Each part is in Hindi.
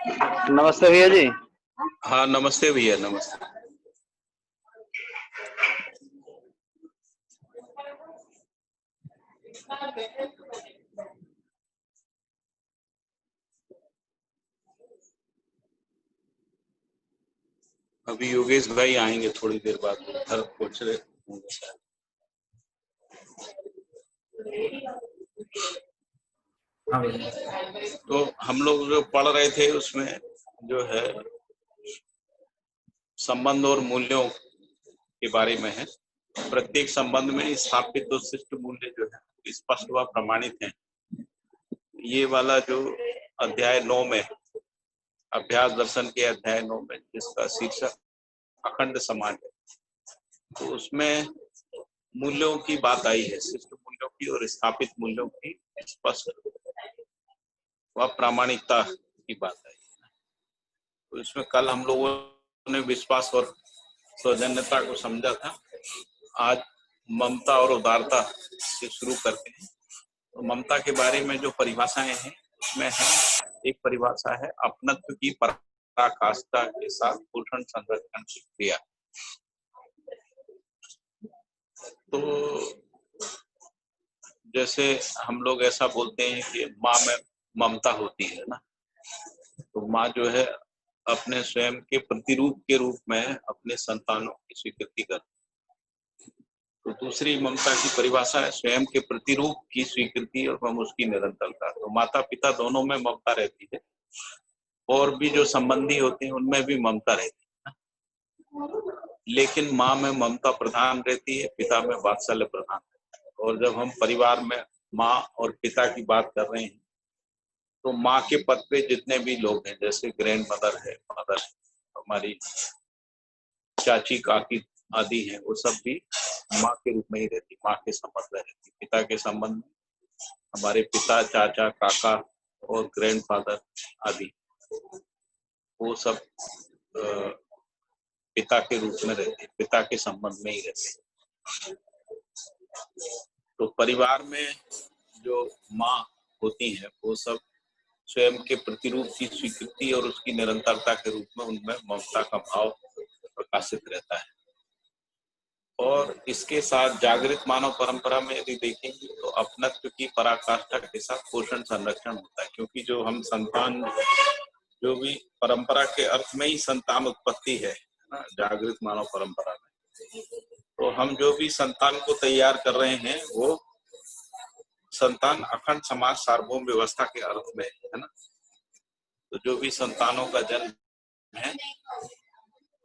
नमस्ते भैया जी। हाँ नमस्ते भैया, नमस्ते। अभी योगेश भाई आएंगे थोड़ी देर बाद, घर पहुंच रहे होंगे शायद। हाँ भैया। तो हम लोग जो पढ़ रहे थे उसमें जो है संबंध और मूल्यों के बारे में है। प्रत्येक संबंध में स्थापित और शिष्ट मूल्य जो है स्पष्ट व प्रमाणित है। ये वाला जो अध्याय 9 में, अभ्यास दर्शन के अध्याय 9 में, जिसका शीर्षक अखंड समाज है, तो उसमें मूल्यों की बात आई है, शिष्ट मूल्यों की और स्थापित मूल्यों की स्पष्ट व प्रामाणिकता की बात आई। तो इसमें कल हम लोगों ने विश्वास और सौजन्यता को समझा था। आज ममता और उदारता से शुरू करते हैं। तो ममता के बारे में जो परिभाषाएं हैं उसमें है, एक परिभाषा है अपनत्व की पराकाष्ठा के साथ पोषण संरक्षण की क्रिया। तो जैसे हम लोग ऐसा बोलते हैं कि माँ में ममता होती है ना, तो माँ जो है अपने स्वयं के प्रतिरूप के रूप में अपने संतानों की स्वीकृति करती है। तो दूसरी ममता की परिभाषा है स्वयं के प्रतिरूप की स्वीकृति और हम उसकी निरंतरता। तो माता पिता दोनों में ममता रहती है, और भी जो संबंधी होते हैं उनमें भी ममता रहती है, लेकिन माँ में ममता प्रधान रहती है, पिता में वात्सल्य प्रधान रहता है। और जब हम परिवार में माँ और पिता की बात कर रहे हैं, तो माँ के पद पे जितने भी लोग हैं, जैसे ग्रैंड मदर है, मदर है, हमारी चाची काकी आदि हैं, वो सब भी माँ के रूप में ही रहती, माँ के संबंध में रहती। पिता के संबंध में हमारे पिता, चाचा, काका और ग्रैंडफादर आदि, वो सब पिता के रूप में रहते, पिता के संबंध में ही रहते। तो परिवार में जो माँ होती है वो सब स्वयं के प्रतिरूप की स्वीकृति और उसकी निरंतरता के रूप में उनमें ममता का भाव प्रकाशित रहता है। और इसके साथ जागृत मानव परंपरा में यदि देखेंगे तो अपनत्व की पराकाष्ठा के साथ पोषण संरक्षण होता है, क्योंकि जो हम संतान, जो भी परंपरा के अर्थ में ही संतान उत्पत्ति है ना, जागृत मानव परंपरा में, तो हम जो भी संतान को तैयार कर रहे हैं वो संतान अखंड समाज सार्वभौम व्यवस्था के अर्थ में है ना। तो जो भी संतानों का जन्म है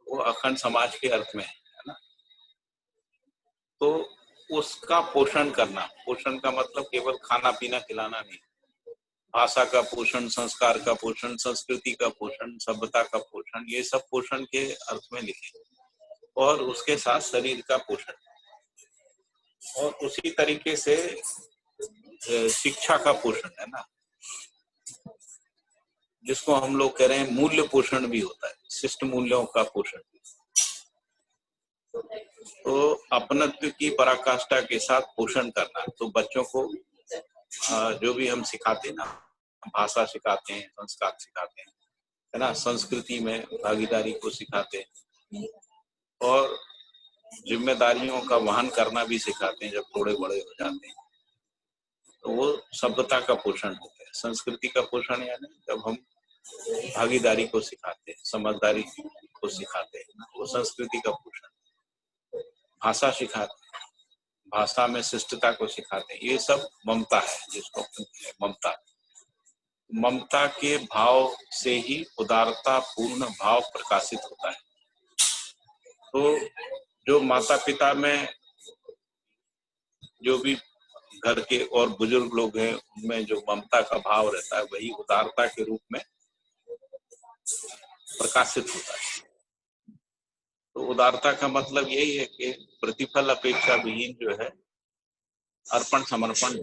वो अखंड समाज के अर्थ में है ना। तो उसका पोषण करना, पोषण का मतलब केवल खाना पीना खिलाना नहीं, भाषा का पोषण, संस्कार का पोषण, संस्कृति का पोषण, सभ्यता का पोषण, ये सब पोषण के अर्थ में लिखे। और उसके साथ शरीर का पोषण, और उसी तरीके से शिक्षा का पोषण है ना, जिसको हम लोग कह रहे हैं मूल्य पोषण भी होता है, शिष्ट मूल्यों का पोषण। तो अपनत्व की पराकाष्ठा के साथ पोषण करना, तो बच्चों को जो भी हम सिखाते हैं ना, भाषा सिखाते हैं, संस्कार सिखाते हैं है ना, संस्कृति में भागीदारी को सिखाते हैं, और जिम्मेदारियों का वहन करना भी सिखाते हैं जब थोड़े बड़े हो जाते हैं। तो वो सभ्यता का पोषण होता है। संस्कृति का पोषण यानी जब हम भागीदारी को सिखाते हैं, समझदारी को सिखाते हैं, वो संस्कृति का पोषण। भाषा सिखाते हैं, भाषा में शिष्टता को सिखाते हैं, ये सब ममता है, जिसको ममता। ममता के भाव से ही उदारता पूर्ण भाव प्रकाशित होता है। तो जो माता पिता में, जो भी घर के और बुजुर्ग लोग हैं, उनमें जो ममता का भाव रहता है वही उदारता के रूप में प्रकाशित होता है। तो उदारता का मतलब यही है कि प्रतिफल अपेक्षा विहीन जो है अर्पण समर्पण।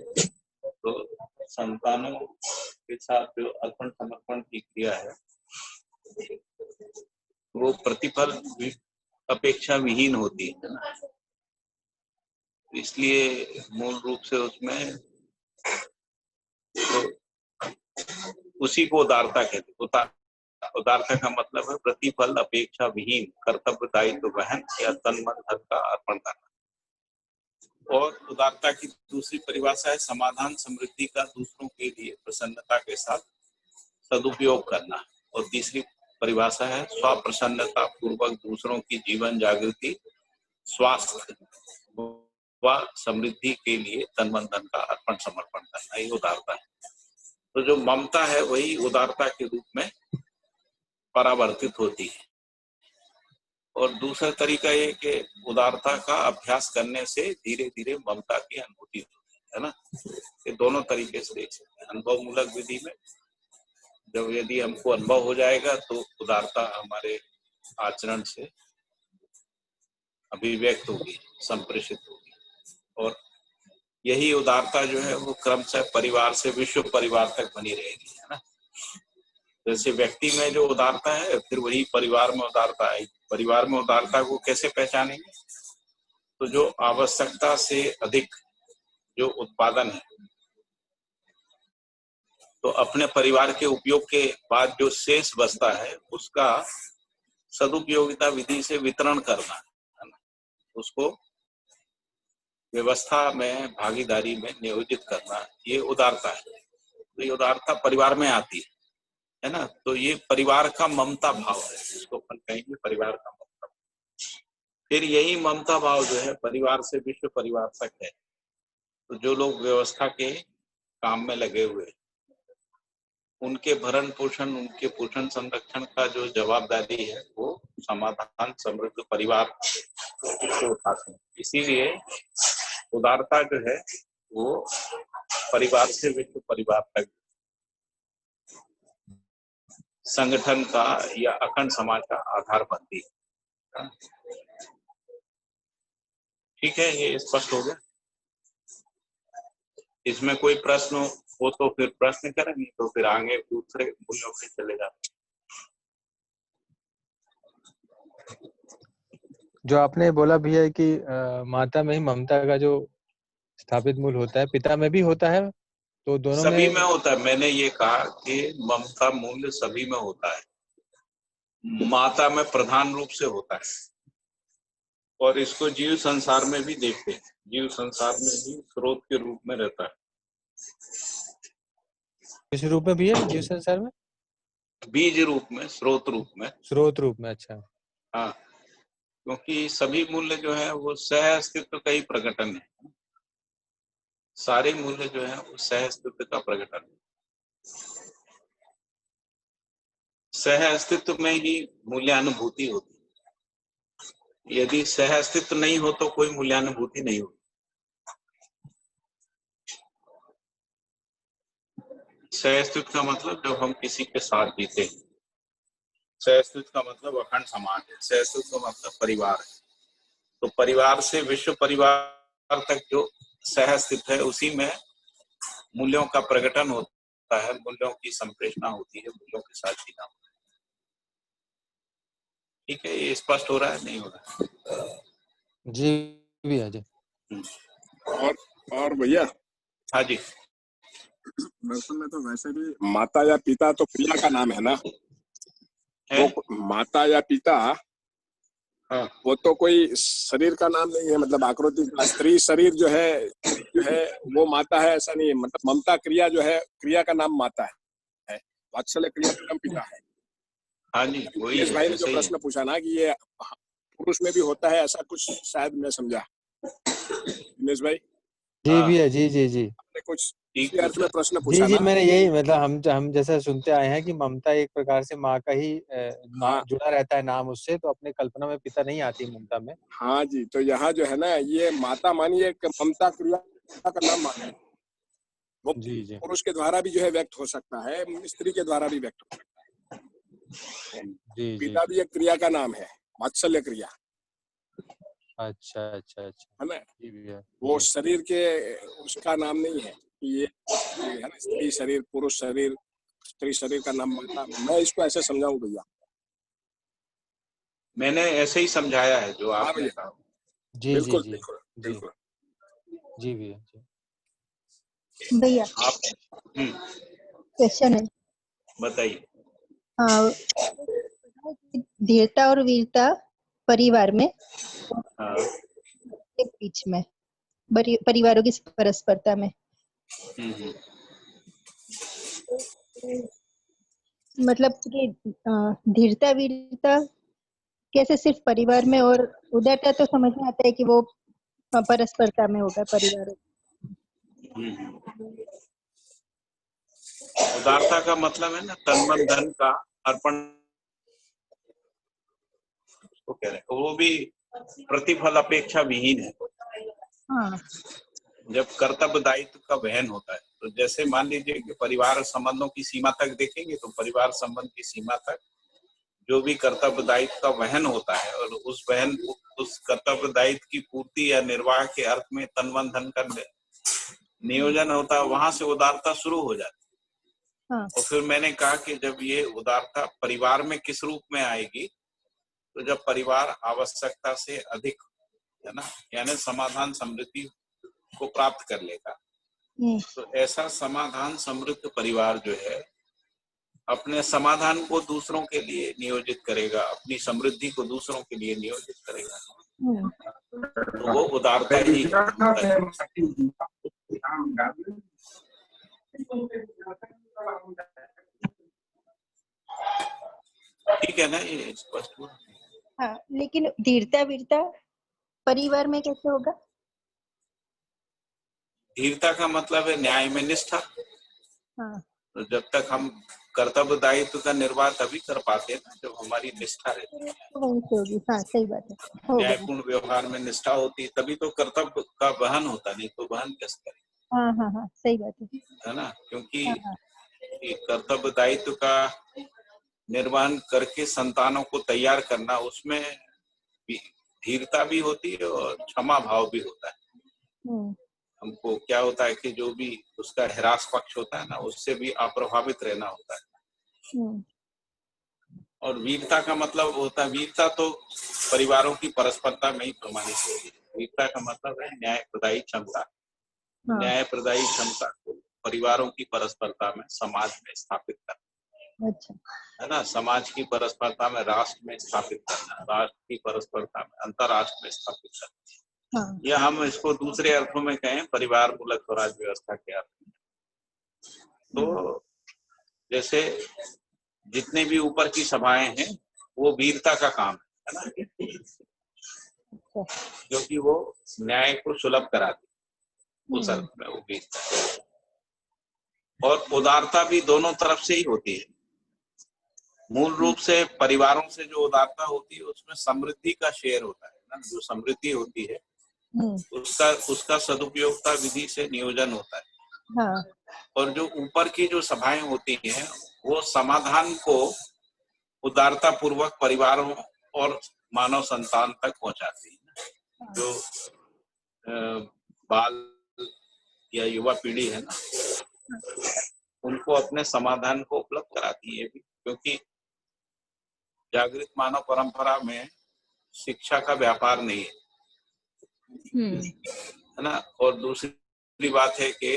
तो संतानों के साथ जो अर्पण समर्पण की क्रिया है वो प्रतिफल अपेक्षा विहीन होती है ना। इसलिए मूल रूप से उसमें तो उसी को उदारता कहते हैं। उदारता का मतलब है प्रतिफल अपेक्षा विहीन कर्तव्य दायित्व वहन या तन मन धन का अर्पण करना। और उदारता की दूसरी परिभाषा है समाधान समृद्धि का दूसरों के लिए प्रसन्नता के साथ सदुपयोग करना। और तीसरी परिभाषा है स्व प्रसन्नता पूर्वक दूसरों की जीवन जागृति स्वास्थ्य व समृद्धि के लिए तन मन धन का अर्पण समर्पण करना, ये उदारता है। तो जो ममता है वही उदारता के रूप में परावर्तित होती है। और दूसरा तरीका ये कि उदारता का अभ्यास करने से धीरे धीरे ममता की अनुभूति होती है ना। ये दोनों तरीके से देख सकते हैं। अनुभव मूलक विधि में जब यदि हमको अनुभव हो जाएगा तो उदारता हमारे आचरण से अभिव्यक्त होगी, संप्रेषित होगी। और यही उदारता जो है वो क्रमशः परिवार से विश्व परिवार तक बनी रहेगी, है ना। जैसे व्यक्ति में जो उदारता है फिर वही परिवार में उदारता आएगी। परिवार में उदारता को कैसे पहचानेंगे? तो जो आवश्यकता से अधिक जो उत्पादन है, तो अपने परिवार के उपयोग के बाद जो शेष बचता है उसका सदुपयोगिता विधि से वितरण करना, है ना। उसको व्यवस्था में भागीदारी में नियोजित करना, ये उदारता है। तो ये उदारता परिवार में आती है ना। तो ये परिवार का ममता भाव है, इसको अपन कहेंगे परिवार का ममता भाव। फिर यही ममता भाव जो है परिवार से विश्व परिवार तक है। तो जो लोग व्यवस्था के काम में लगे हुए, उनके भरण पोषण, उनके पोषण संरक्षण का जो जवाबदारी है वो समाधान समृद्ध परिवार को उठाते हैं। इसीलिए उदारता जो है वो परिवार से विश्व परिवार तक संगठन का या अखंड समाज का आधार बनती है। ठीक है, ये स्पष्ट हो गया। इसमें कोई प्रश्न हो तो फिर प्रश्न करेंगे, तो फिर आगे दूसरे मूल्यों पे चले जाते। जो आपने बोला भी है कि माता में ही ममता का जो स्थापित मूल होता है, पिता में भी होता है, तो दोनों सभी में होता है। मैंने ये कहा कि ममता मूल्य सभी में होता है, माता में प्रधान रूप से होता है। और इसको जीव संसार में भी देखते हैं, जीव संसार में भी स्रोत के रूप में रहता है। किस रूप में भी है जीव संसार में? बीज रूप में, स्रोत रूप में। स्रोत रूप में, अच्छा। हाँ, क्योंकि सभी मूल्य जो है वो सह अस्तित्व का ही प्रकटन है। सारे मूल्य जो है वो सह अस्तित्व का प्रकटन है। सह अस्तित्व में ही मूल्यानुभूति होती है। यदि सह अस्तित्व नहीं हो तो कोई मूल्यानुभूति नहीं होती। सह अस्तित्व का मतलब जब हम किसी के साथ जीते हैं, सह अस्तित्व का मतलब अखंड समाज है, सह अस्तित्व का मतलब परिवार है। तो परिवार से विश्व परिवार तक जो सह अस्तित्व है उसी में मूल्यों का प्रकटन होता है, मूल्यों की संप्रेषणा होती है, मूल्यों के साथ जीना होता है। ठीक है, ये स्पष्ट हो रहा है, नहीं हो रहा है? जी भैया जी। और भैया, हाँ जी। दरअसल में तो वैसे भी माता या पिता तो क्रिया का नाम है ना है? वो माता या पिता, हाँ। वो तो कोई शरीर का नाम नहीं है। मतलब आकृति का स्त्री शरीर जो है वो माता है, ऐसा नहीं है। मतलब ममता क्रिया जो है, क्रिया का नाम माता है, वात्सल्य क्रिया का नाम पिता है। हाँ जी, वही दिनेश है, भाई ने जो ऐसे ही प्रश्न पूछा ना कि ये पुरुष में भी होता है, ऐसा कुछ शायद मैं समझा। दिनेश भाई जी भैया जी जी जी आपने कुछ ठीक इसी अर्थ में प्रश्न जी पूछा जी। ना। मैंने यही, मतलब हम जैसा सुनते आए हैं कि ममता एक प्रकार से माँ का ही हाँ जुड़ा रहता है नाम उससे, तो अपने कल्पना में पिता नहीं आती ममता में। हाँ जी, तो यहाँ जो है ना, ये माता मानिए एक ममता क्रिया का नाम मानिए, वो जी जी पुरुष के द्वारा भी जो है व्यक्त हो सकता है, स्त्री के द्वारा भी व्यक्त हो सकता है। जी जी। पिता भी एक क्रिया का नाम है, वात्सल्य क्रिया, अच्छा अच्छा अच्छा, है ना। जी भैया। वो जी शरीर के उसका नाम नहीं है कि ये है ना, स्त्री शरीर, पुरुष शरीर, स्त्री शरीर का नाम माता। मैं इसको ऐसे समझाऊं भैया। मैंने ऐसे ही समझाया है जो हाँ आपने भैया, कहा। जी जी बिल्कुल जी बिल्कुल जी बिल्कुल। जी भैया जी। भैया आप क्वेश्चन है। बताइए। हाँ, धीरता और वीरता परिवार में हाँ। के बीच में, परिवारों की परस्परता में। हम्म। मतलब कि धीरता वीरता कैसे सिर्फ परिवार में, और उदारता तो समझ में आता है कि वो परस्परता में होगा परिवारों। उदारता का मतलब है ना तन मन धन का अर्पण को कह रहे हैं, वो भी प्रतिफल अपेक्षा विहीन है। हाँ, जब कर्तव्य दायित्व का वहन होता है, तो जैसे मान लीजिए कि परिवार संबंधों की सीमा तक देखेंगे, तो परिवार संबंध की सीमा तक जो भी कर्तव्य दायित्व का वहन होता है, और उस कर्तव्य दायित्व की पूर्ति या निर्वाह के अर्थ में तन मन धन का नियोजन होता है, वहां से उदारता शुरू हो जाती है। हाँ, और फिर मैंने कहा कि जब ये उदारता परिवार में किस रूप में आएगी, तो जब परिवार आवश्यकता से अधिक, है ना, यानी समाधान समृद्धि को प्राप्त कर लेगा, तो ऐसा समाधान समृद्ध परिवार जो है अपने समाधान को दूसरों के लिए नियोजित करेगा, अपनी समृद्धि को दूसरों के लिए नियोजित करेगा, तो वो उदारता ही है। ठीक है ना, ये स्पष्ट हुआ। हाँ, लेकिन धीरता वीरता परिवार में कैसे होगा? धीरता का मतलब है न्याय में निष्ठा। हाँ, तो जब तक हम कर्तव्य दायित्व का निर्वाह तभी कर पाते हैं जब हमारी निष्ठा रहती है, वहीं से होगी। हाँ, सही बात है, हो गया। न्यायपूर्ण व्यवहार में निष्ठा होती है, तभी तो कर्तव्य का वहन होता, नहीं तो वहन कैसे करें, हाँ हाँ हाँ, सही बात है। है ना। क्योंकि हाँ, हाँ, ये कर्तव्य दायित्व का निर्वहन करके संतानों को तैयार करना, उसमें धीरता भी होती है और क्षमा भाव भी होता है। हमको क्या होता है कि जो भी उसका हिरास पक्ष होता है ना, उससे भी अप्रभावित रहना होता है। और वीरता का मतलब होता है, वीरता तो परिवारों की परस्परता में ही प्रमाणित होगी। वीरता का मतलब है न्याय प्रदायी क्षमता। न्याय प्रदायी क्षमता को परिवारों की परस्परता में समाज में स्थापित करना, अच्छा, है ना। समाज की परस्परता में राष्ट्र में स्थापित करना, राष्ट्र की परस्परता में अंतरराष्ट्र में स्थापित करना। हाँ, या हम इसको दूसरे अर्थों में कहें, परिवार मूलक स्वराज व्यवस्था के अर्थ में। तो जैसे जितने भी ऊपर की सभाएं हैं, वो वीरता का काम है ना, क्योंकि वो न्याय को सुलभ कराती, उस अर्थ में वो वीरता है। और उदारता भी दोनों तरफ से ही होती है। मूल रूप से परिवारों से जो उदारता होती है, उसमें समृद्धि का शेयर होता है ना। जो समृद्धि होती है उसका सदुपयोगता विधि से नियोजन होता है। हाँ, और जो ऊपर की जो सभाएं होती हैं, वो समाधान को उदारता पूर्वक परिवारों और मानव संतान तक पहुंचाती है। जो बाल या युवा पीढ़ी है ना, उनको अपने समाधान को उपलब्ध कराती है भी, क्योंकि जागृत मानव परंपरा में शिक्षा का व्यापार नहीं है ना। और दूसरी बात है कि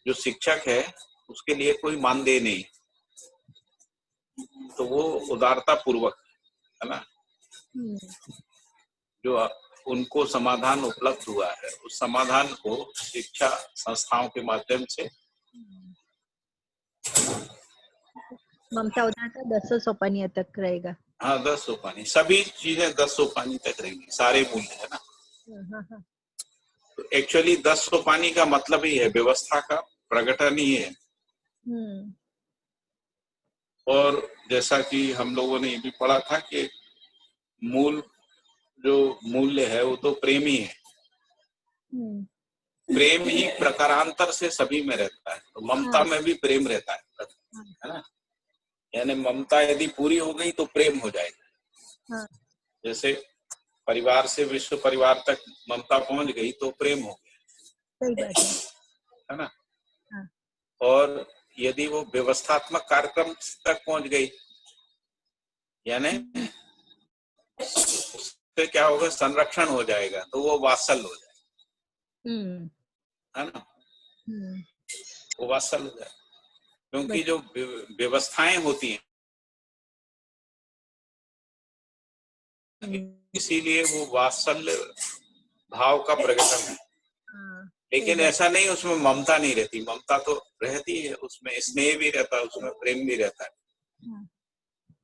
जो शिक्षक है उसके लिए कोई मानदेय नहीं, तो वो उदारता पूर्वक, है ना, जो उनको समाधान उपलब्ध हुआ है, उस समाधान को शिक्षा संस्थाओं के माध्यम से ममता उदारता 10 सोपानी तक रहेगा। हाँ, 10 सोपानी, सभी चीजें 10 सोपानी तक रहेंगी, सारे मूल्य, है ना। तो एक्चुअली 10 सोपानी का मतलब ही है व्यवस्था का प्रकटन ही है। और जैसा कि हम लोगों ने ये भी पढ़ा था कि मूल जो मूल्य है वो तो प्रेम ही है। प्रेम ही प्रकारांतर से सभी में रहता है, तो ममता में भी प्रेम रहता है ना। यानी ममता यदि पूरी हो गई तो प्रेम हो जाएगा। जैसे परिवार से विश्व परिवार तक ममता पहुंच गई तो प्रेम हो गया, है ना। और यदि वो व्यवस्थात्मक कार्यक्रम तक पहुंच गई, यानी उससे क्या होगा, संरक्षण हो जाएगा, तो वो वात्सल्य हो जाएगा, है ना। वो वात्सल्य हो जाएगा, क्योंकि जो व्यवस्थाएं होती हैं इसीलिए वो वात्सल्य भाव का प्रकटन है। हाँ, लेकिन ऐसा नहीं उसमें ममता नहीं रहती, ममता तो रहती है, उसमें स्नेह भी रहता है, उसमें प्रेम भी रहता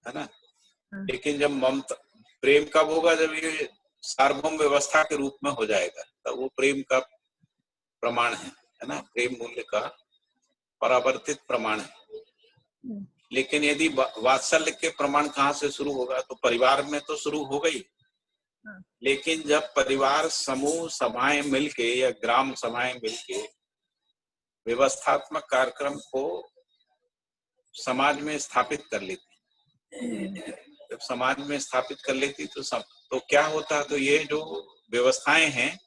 है ना। लेकिन जब ममता प्रेम कब होगा, जब ये सार्वभौम व्यवस्था के रूप में हो जाएगा, तब वो प्रेम का प्रमाण है ना, प्रेम मूल्य का परावर्तित प्रमाण है। लेकिन यदि वात्सल्य के प्रमाण कहाँ से शुरू होगा, तो परिवार में तो शुरू हो गई। लेकिन जब परिवार समूह सभाएं मिलके या ग्राम सभाएं मिलके व्यवस्थात्मक कार्यक्रम को समाज में स्थापित कर लेती, जब समाज में स्थापित कर लेती तो क्या होता, तो ये जो व्यवस्थाएं हैं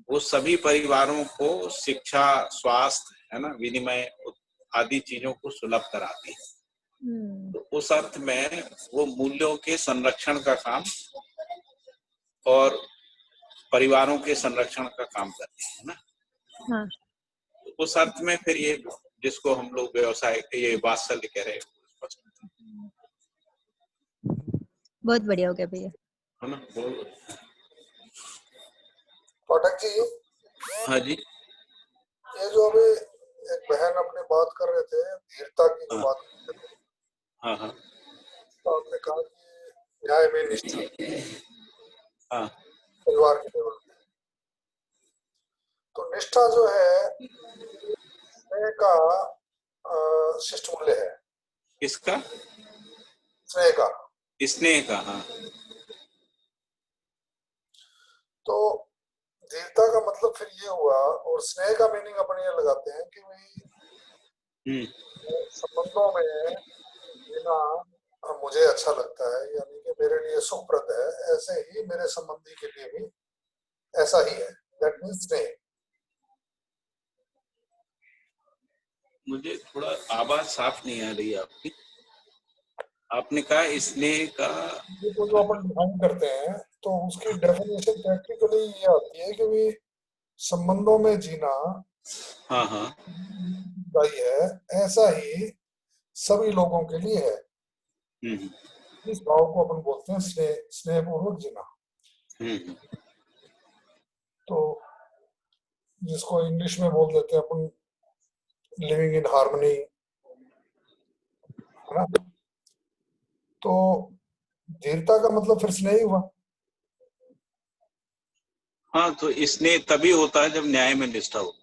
वो सभी परिवारों को शिक्षा, स्वास्थ्य, है ना, विनिमय आदि चीजों को सुलभ कराती है। तो उस अर्थ में वो मूल्यों के संरक्षण का काम और परिवारों के संरक्षण का काम करती है ना। हाँ। तो उस अर्थ में फिर ये जिसको हम लोग व्यवसाय ये वात्सल्य कह रहे हैं, बहुत बढ़िया हो गया भैया, है ना। पाठक जी, हाँ जी, ये जो अभी एक बहन अपनी बात कर रहे थे, धीरता की जो बात कर रहे थे, हाँ हाँ, तो आपने कहा कि न्याय में निष्ठा हाँ, परिवार के लेवल पे, तो निष्ठा जो है स्नेह का शिष्ट मूल्य है। किसका? स्नेह का। स्नेह का, हाँ। तो धीरता का मतलब फिर ये हुआ, और स्नेह का मीनिंग अपन ये लगाते हैं कि भाई संबंधों में जीना मुझे अच्छा लगता है, यानी कि मेरे लिए सुखप्रद है, ऐसे ही मेरे संबंधी के लिए भी ऐसा ही है। दैट मीन्स स्नेह। मुझे थोड़ा आवाज साफ नहीं आ रही आपकी। आपने कहा स्नेह का, तो जो अपन डिफाइन करते हैं तो उसकी डेफिनेशन प्रैक्टिकली ये आती है कि भी संबंधों में जीना हाँ हाँ, सही है, ऐसा ही सभी लोगों के लिए है। इस भाव को अपन बोलते हैं स्नेह, स्नेहपूर्वक जीना। तो जिसको इंग्लिश में बोल देते हैं अपन लिविंग इन हार्मनी, है ना। तो धीरता का मतलब फिर स्नेह ही हुआ। हाँ, तो स्नेह तभी होता है जब न्याय में निष्ठा हो।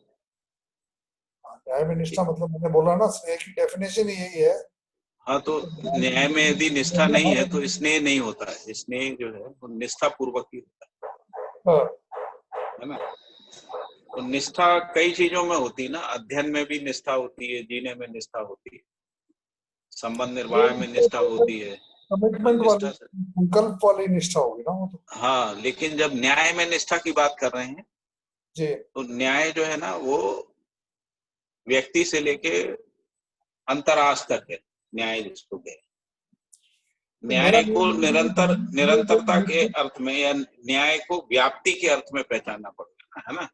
न्याय में निष्ठा मतलब मैंने बोला ना, स्नेह की डेफिनेशन ही यही है। हाँ, तो न्याय में यदि निष्ठा नहीं है तो स्नेह नहीं होता है। स्नेह जो है वो निष्ठा पूर्वक ही होता है ना। तो निष्ठा कई चीजों में होती है ना, अध्ययन में भी निष्ठा होती है, जीने में निष्ठा होती है, संबंध निर्वाह में निष्ठा होती है, कमिटमेंट वाली, संकल्प वाली निष्ठा होगी ना वो तो। हाँ, लेकिन जब न्याय में निष्ठा की बात कर रहे हैं जी, तो न्याय जो है ना वो व्यक्ति से लेके अंतराज तक है। न्याय जिसको कहे, न्याय को निरंतरता के अर्थ में या न्याय को व्याप्ति के अर्थ में पहचानना पड़ता है ना।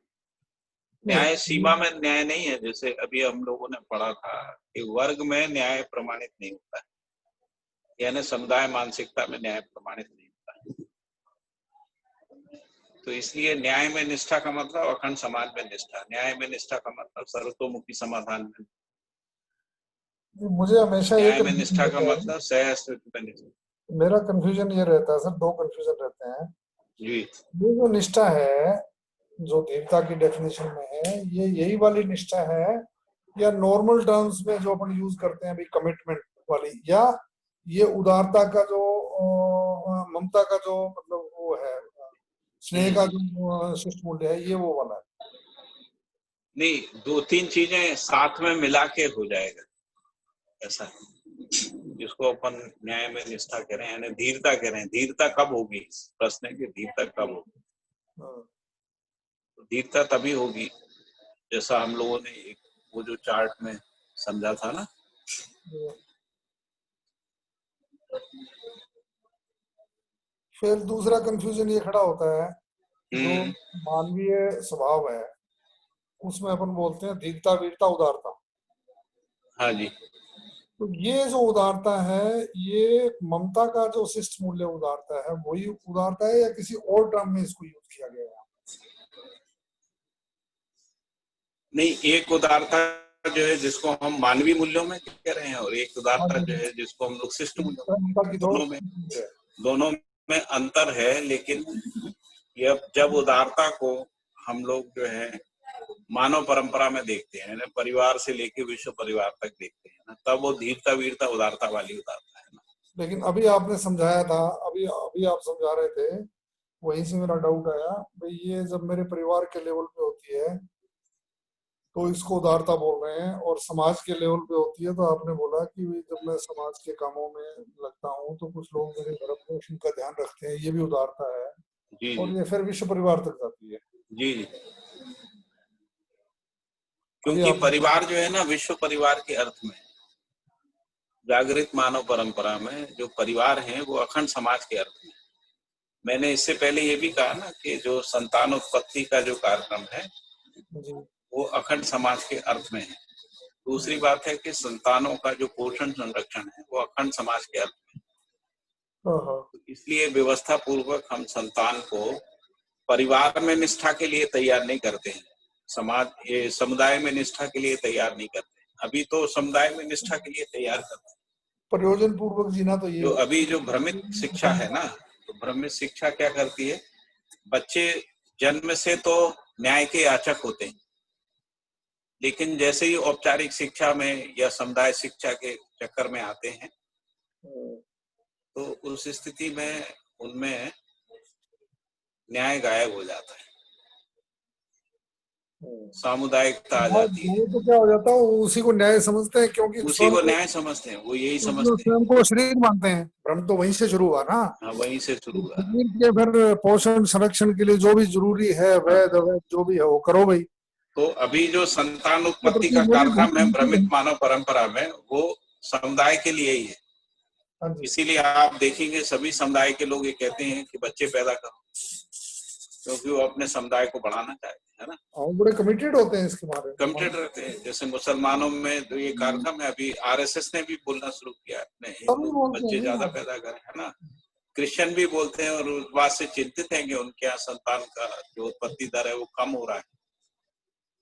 न्याय सीमा में न्याय नहीं है। जैसे अभी हम लोगों ने पढ़ा था कि वर्ग में न्याय प्रमाणित नहीं होता है, यानी समुदाय मानसिकता में न्याय प्रमाणित नहीं होता है। तो इसलिए न्याय में निष्ठा का मतलब अखंड समाज में निष्ठा, न्याय में निष्ठा का मतलब सर्वतोमुखी समाधान में, मुझे हमेशा न्याय में निष्ठा का मतलब सह अस्तित्व में निष्ठा। मेरा कंफ्यूजन ये रहता है सर, दो कंफ्यूजन रहते हैं जी। ये जो निष्ठा है जो धीरता की डेफिनेशन में है, ये यही वाली निष्ठा है या नॉर्मल टर्म्स में जो अपन यूज करते हैं अभी कमिटमेंट वाली, या ये उदारता का जो ममता का जो मतलब वो है, स्नेह का जो शिष्ट मूल्य है, ये वो वाला है? नहीं, दो तीन चीजें साथ में मिला के हो जाएगा ऐसा, जिसको अपन न्याय में निष्ठा कह रहे हैं, यानी धीरता कह रहे हैं। धीरता कब होगी, प्रश्न है कि धीरता कब होगी। धीरता तभी होगी जैसा हम लोगों ने एक वो जो चार्ट में समझा था ना। फिर दूसरा कंफ्यूजन ये खड़ा होता है, जो मानवीय स्वभाव है उसमें अपन बोलते हैं धीरता, वीरता, उदारता। हाँ जी। तो ये जो उदारता है, ये ममता का जो शिष्ट मूल्य उदारता है, वही उदारता है या किसी और टर्म में इसको यूज किया गया है? नहीं, एक उदारता जो है जिसको हम मानवीय मूल्यों में कह रहे हैं, और एक उदारता जो है जिसको हम लोग शिष्ट मूल्यों में, ममता की तो दोनों में अंतर है। लेकिन जब उदारता को हम लोग जो है मानव परंपरा में देखते हैं ना, परिवार से लेके विश्व परिवार तक देखते हैं ना, तब वो धीरता वीरता उदारता वाली उदारता है ना। लेकिन अभी आपने समझाया था, अभी आप समझा रहे थे, वहीं से मेरा डाउट आया भाई, ये जब मेरे परिवार के लेवल पे होती है तो इसको उदारता बोल रहे हैं, और समाज के लेवल पे होती है तो आपने बोला कि भाई जब मैं समाज के कामों में लगता हूँ तो कुछ लोग मेरे भरण पोषण का ध्यान रखते हैं, ये भी उदारता है। जी और ये फिर विश्व परिवार तक जाती है। जी जी। क्योंकि परिवार जो है ना, विश्व परिवार के अर्थ में जागृत मानव परंपरा में जो परिवार है वो अखंड समाज के अर्थ में। मैंने इससे पहले ये भी कहा ना कि जो संतान उत्पत्ति का जो कार्यक्रम है वो अखंड समाज के अर्थ में है। दूसरी बात है कि संतानों का जो पोषण संरक्षण है वो अखंड समाज के अर्थ में। तो इसलिए व्यवस्था पूर्वक हम संतान को परिवार में निष्ठा के लिए तैयार नहीं करते हैं, ये समुदाय में निष्ठा के लिए तैयार नहीं करते। अभी तो समुदाय में निष्ठा के लिए तैयार करते हैं। प्रयोजन पूर्वक जीना तो ये जो अभी जो भ्रमित शिक्षा है ना, तो भ्रमित शिक्षा क्या करती है, बच्चे जन्म से तो न्याय के याचक होते हैं, लेकिन जैसे ही औपचारिक शिक्षा में या समुदाय शिक्षा के चक्कर में आते हैं तो उस स्थिति में उनमें न्याय गायब हो जाता है, सामुदायिकता आ जाती है। तो क्या हो जाता है, उसी को न्याय समझते हैं, क्योंकि उसी को न्याय समझते हैं, वो यही समझते हैं, स्वयं को शरीर मानते हैं। भ्रम तो वहीं से शुरू हुआ ना। हाँ, वहीं से शुरू हुआ। शरीर के फिर पोषण संरक्षण के लिए जो भी जरूरी है, वैध अवैध जो भी है वो करो भाई। तो अभी जो संतान उत्पत्ति का कार्यक्रम है भ्रमित मानव परंपरा में, वो समुदाय के लिए ही है। इसीलिए आप देखेंगे सभी समुदाय के लोग ये कहते हैं कि बच्चे पैदा करो, क्योंकि वो अपने समुदाय को बढ़ाना चाहते हैं ना। और बड़े कमिटेड होते हैं इसके बारे में, कमिटेड रहते हैं। जैसे मुसलमानों में तो ये कार्यक्रम है, अभी आरएसएस ने भी बोलना शुरू किया है, हिंदू बच्चे ज्यादा पैदा करें, है ना। क्रिश्चियन भी बोलते हैं और उस बात से चिंतित हैं कि उनके यहाँ संतान का जो उत्पत्ति दर है वो कम हो रहा है,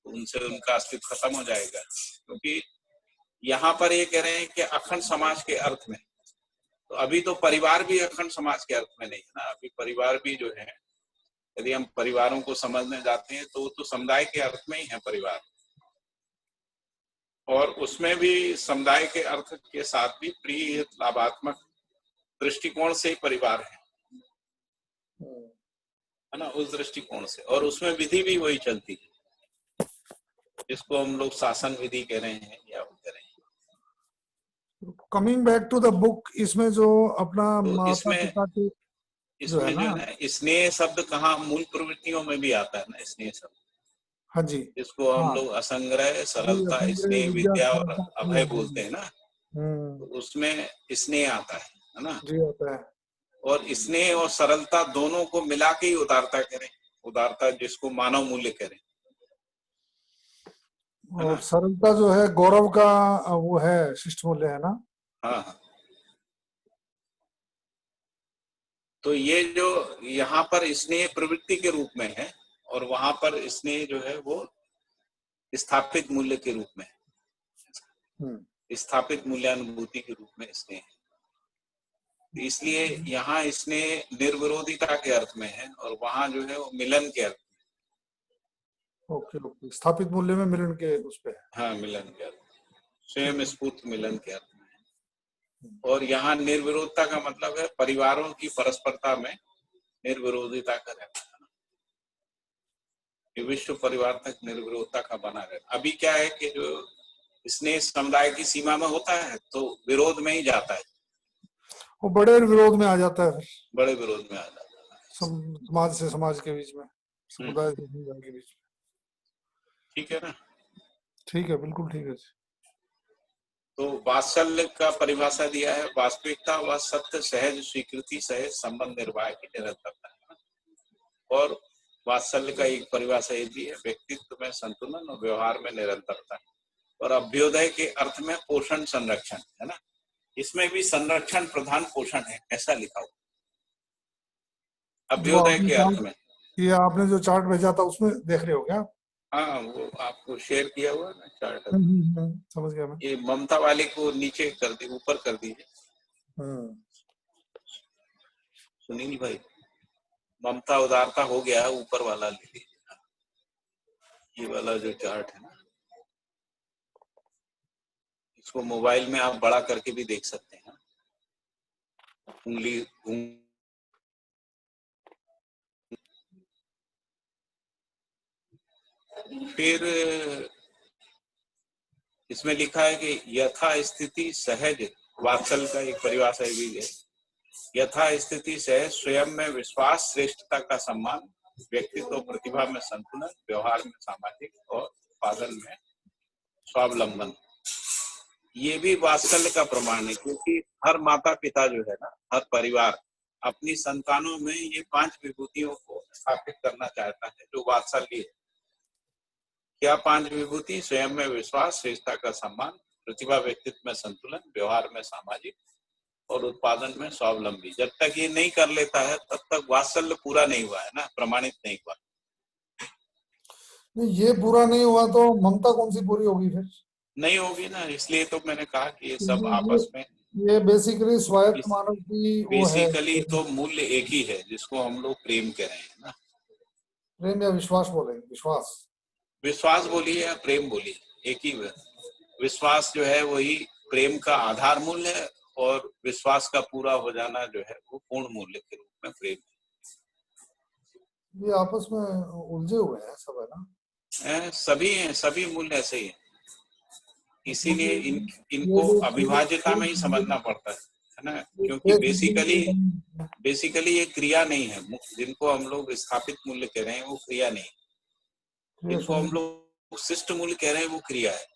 उनसे उनका अस्तित्व खत्म हो जाएगा। क्योंकि यहाँ पर ये कह रहे हैं कि अखंड समाज के अर्थ में, तो अभी तो परिवार भी अखंड समाज के अर्थ में नहीं है ना। अभी परिवार भी जो है, यदि हम परिवारों को समझने जाते हैं तो समुदाय के अर्थ में ही है परिवार, और उसमें भी समुदाय के अर्थ के साथ भी प्रिय लाभात्मक दृष्टिकोण से ही परिवार है ना, उस दृष्टिकोण से। और उसमें विधि भी वही चलती है जिसको हम लोग शासन विधि कह रहे हैं या वो कह रहे हैं। Coming back to the book, इसमें जो अपना तो माता पिता के इसमें जो है ना, स्नेह शब्द कहाँ मूल प्रवृत्तियों में भी आता है ना, स्नेह शब्द। हाँ जी, जिसको हम लोग असंग्रह, सरलता, स्नेह, विद्या और अभय बोलते हैं ना, तो उसमें स्नेह आता है ना जी, आता है। और स्नेह और सरलता दोनों को मिला के ही उदारता करें, उदारता जिसको मानव मूल्य करें। और सरलता जो है गौरव का वो है, शिष्ट मूल्य है ना। हाँ। तो ये जो यहाँ पर स्नेह प्रवृत्ति के रूप में है और वहां पर स्नेह जो है वो स्थापित मूल्य के रूप में है, स्थापित मूल्यानुभूति के रूप में स्नेह है। इसलिए यहाँ स्नेह निर्विरोधिता के अर्थ में है और वहां जो है वो मिलन के अर्थ में। ओके, स्थापित मूल्य में मिलन के उस पे है। हाँ, मिलन के अर्थ में, स्वयं स्फूर्त मिलन के अर्थ में है। और यहाँ निर्विरोधता का मतलब है परिवारों की परस्परता में निर्विरोधिता का रहना, विश्व परिवार तक निर्विरोधता का बना रहना। अभी क्या है कि जो स्नेह समुदाय की सीमा में होता है तो विरोध में ही जाता है, वो बड़े विरोध में आ जाता है, बड़े विरोध में आ जाता है, समाज से समाज के बीच में, समुदाय से समुदाय के बीच में। ठीक है ना। ठीक है, बिल्कुल ठीक है। तो वात्सल्य का परिभाषा दिया है, वास्तविकता व सत्य, सहज स्वीकृति, सहज संबंध निर्वाह की निरंतरता है। और वात्सल्य का एक परिभाषा ये भी है, व्यक्तित्व में संतुलन और व्यवहार में निरंतरता। और अभ्युदय के अर्थ में पोषण संरक्षण है ना, इसमें भी संरक्षण प्रधान पोषण है ऐसा लिखा हुआ अभ्युदय के अर्थ में। ये आपने जो चार्ट भेजा था उसमें देख रहे हो क्या? हाँ, वो आपको शेयर किया हुआ है ना चार्ट, समझ गया मैं। ये ममता वाले को नीचे कर दी, ऊपर कर दीजिए सुनील भाई, ममता उदारता हो गया, ऊपर वाला ले लीजिए, ये वाला जो चार्ट है ना, इसको मोबाइल में आप बड़ा करके भी देख सकते हैं, उंगली फिर इसमें लिखा है कि यथा स्थिति सहज वात्सल्य का एक परिभाषा भी है, यथा स्थिति सहज स्वयं में विश्वास, श्रेष्ठता का सम्मान, व्यक्तित्व प्रतिभा में संतुलन, व्यवहार में सामाजिक और उत्पादन में स्वावलंबन, ये भी वात्सल्य का प्रमाण है। क्योंकि हर माता पिता जो है ना, हर परिवार अपनी संतानों में ये 5 विभूतियों को स्थापित करना चाहता है जो वात्सल्य है। क्या 5 विभूति? स्वयं में विश्वास, श्रेष्ठता का सम्मान, प्रतिभा व्यक्तित्व में संतुलन, व्यवहार में सामाजिक और उत्पादन में स्वावलंबी। जब तक ये नहीं कर लेता है तब तक वात्सल्य पूरा नहीं हुआ है ना, प्रमाणित नहीं हुआ। नहीं, ये पूरा नहीं हुआ तो ममता कौन सी पूरी होगी फिर? नहीं होगी ना, इसलिए तो मैंने कहा कि ये सब आपस में, ये बेसिकली स्वायत्त मानव की वो है। बेसिकली तो मूल्य एक ही है जिसको हम लोग प्रेम कह रहे हैं ना। प्रेम या विश्वास बोलेंगे? विश्वास बोलिए या प्रेम बोलिए, एक ही है। विश्वास जो है वही प्रेम का आधार मूल्य है और विश्वास का पूरा हो जाना जो है वो पूर्ण मूल्य के रूप में प्रेम है। ये आपस में उलझे हुए हैं सब, है ना? सभी मूल्य ऐसे ही है, इसीलिए इनको अविभाज्यता में ही समझना पड़ता है ना, क्योंकि बेसिकली ये क्रिया नहीं है। जिनको हम लोग स्थापित मूल्य कह रहे हैं वो क्रिया नहीं है, जिनको हम लोग शिष्ट मूल्य कह रहे हैं वो क्रिया है।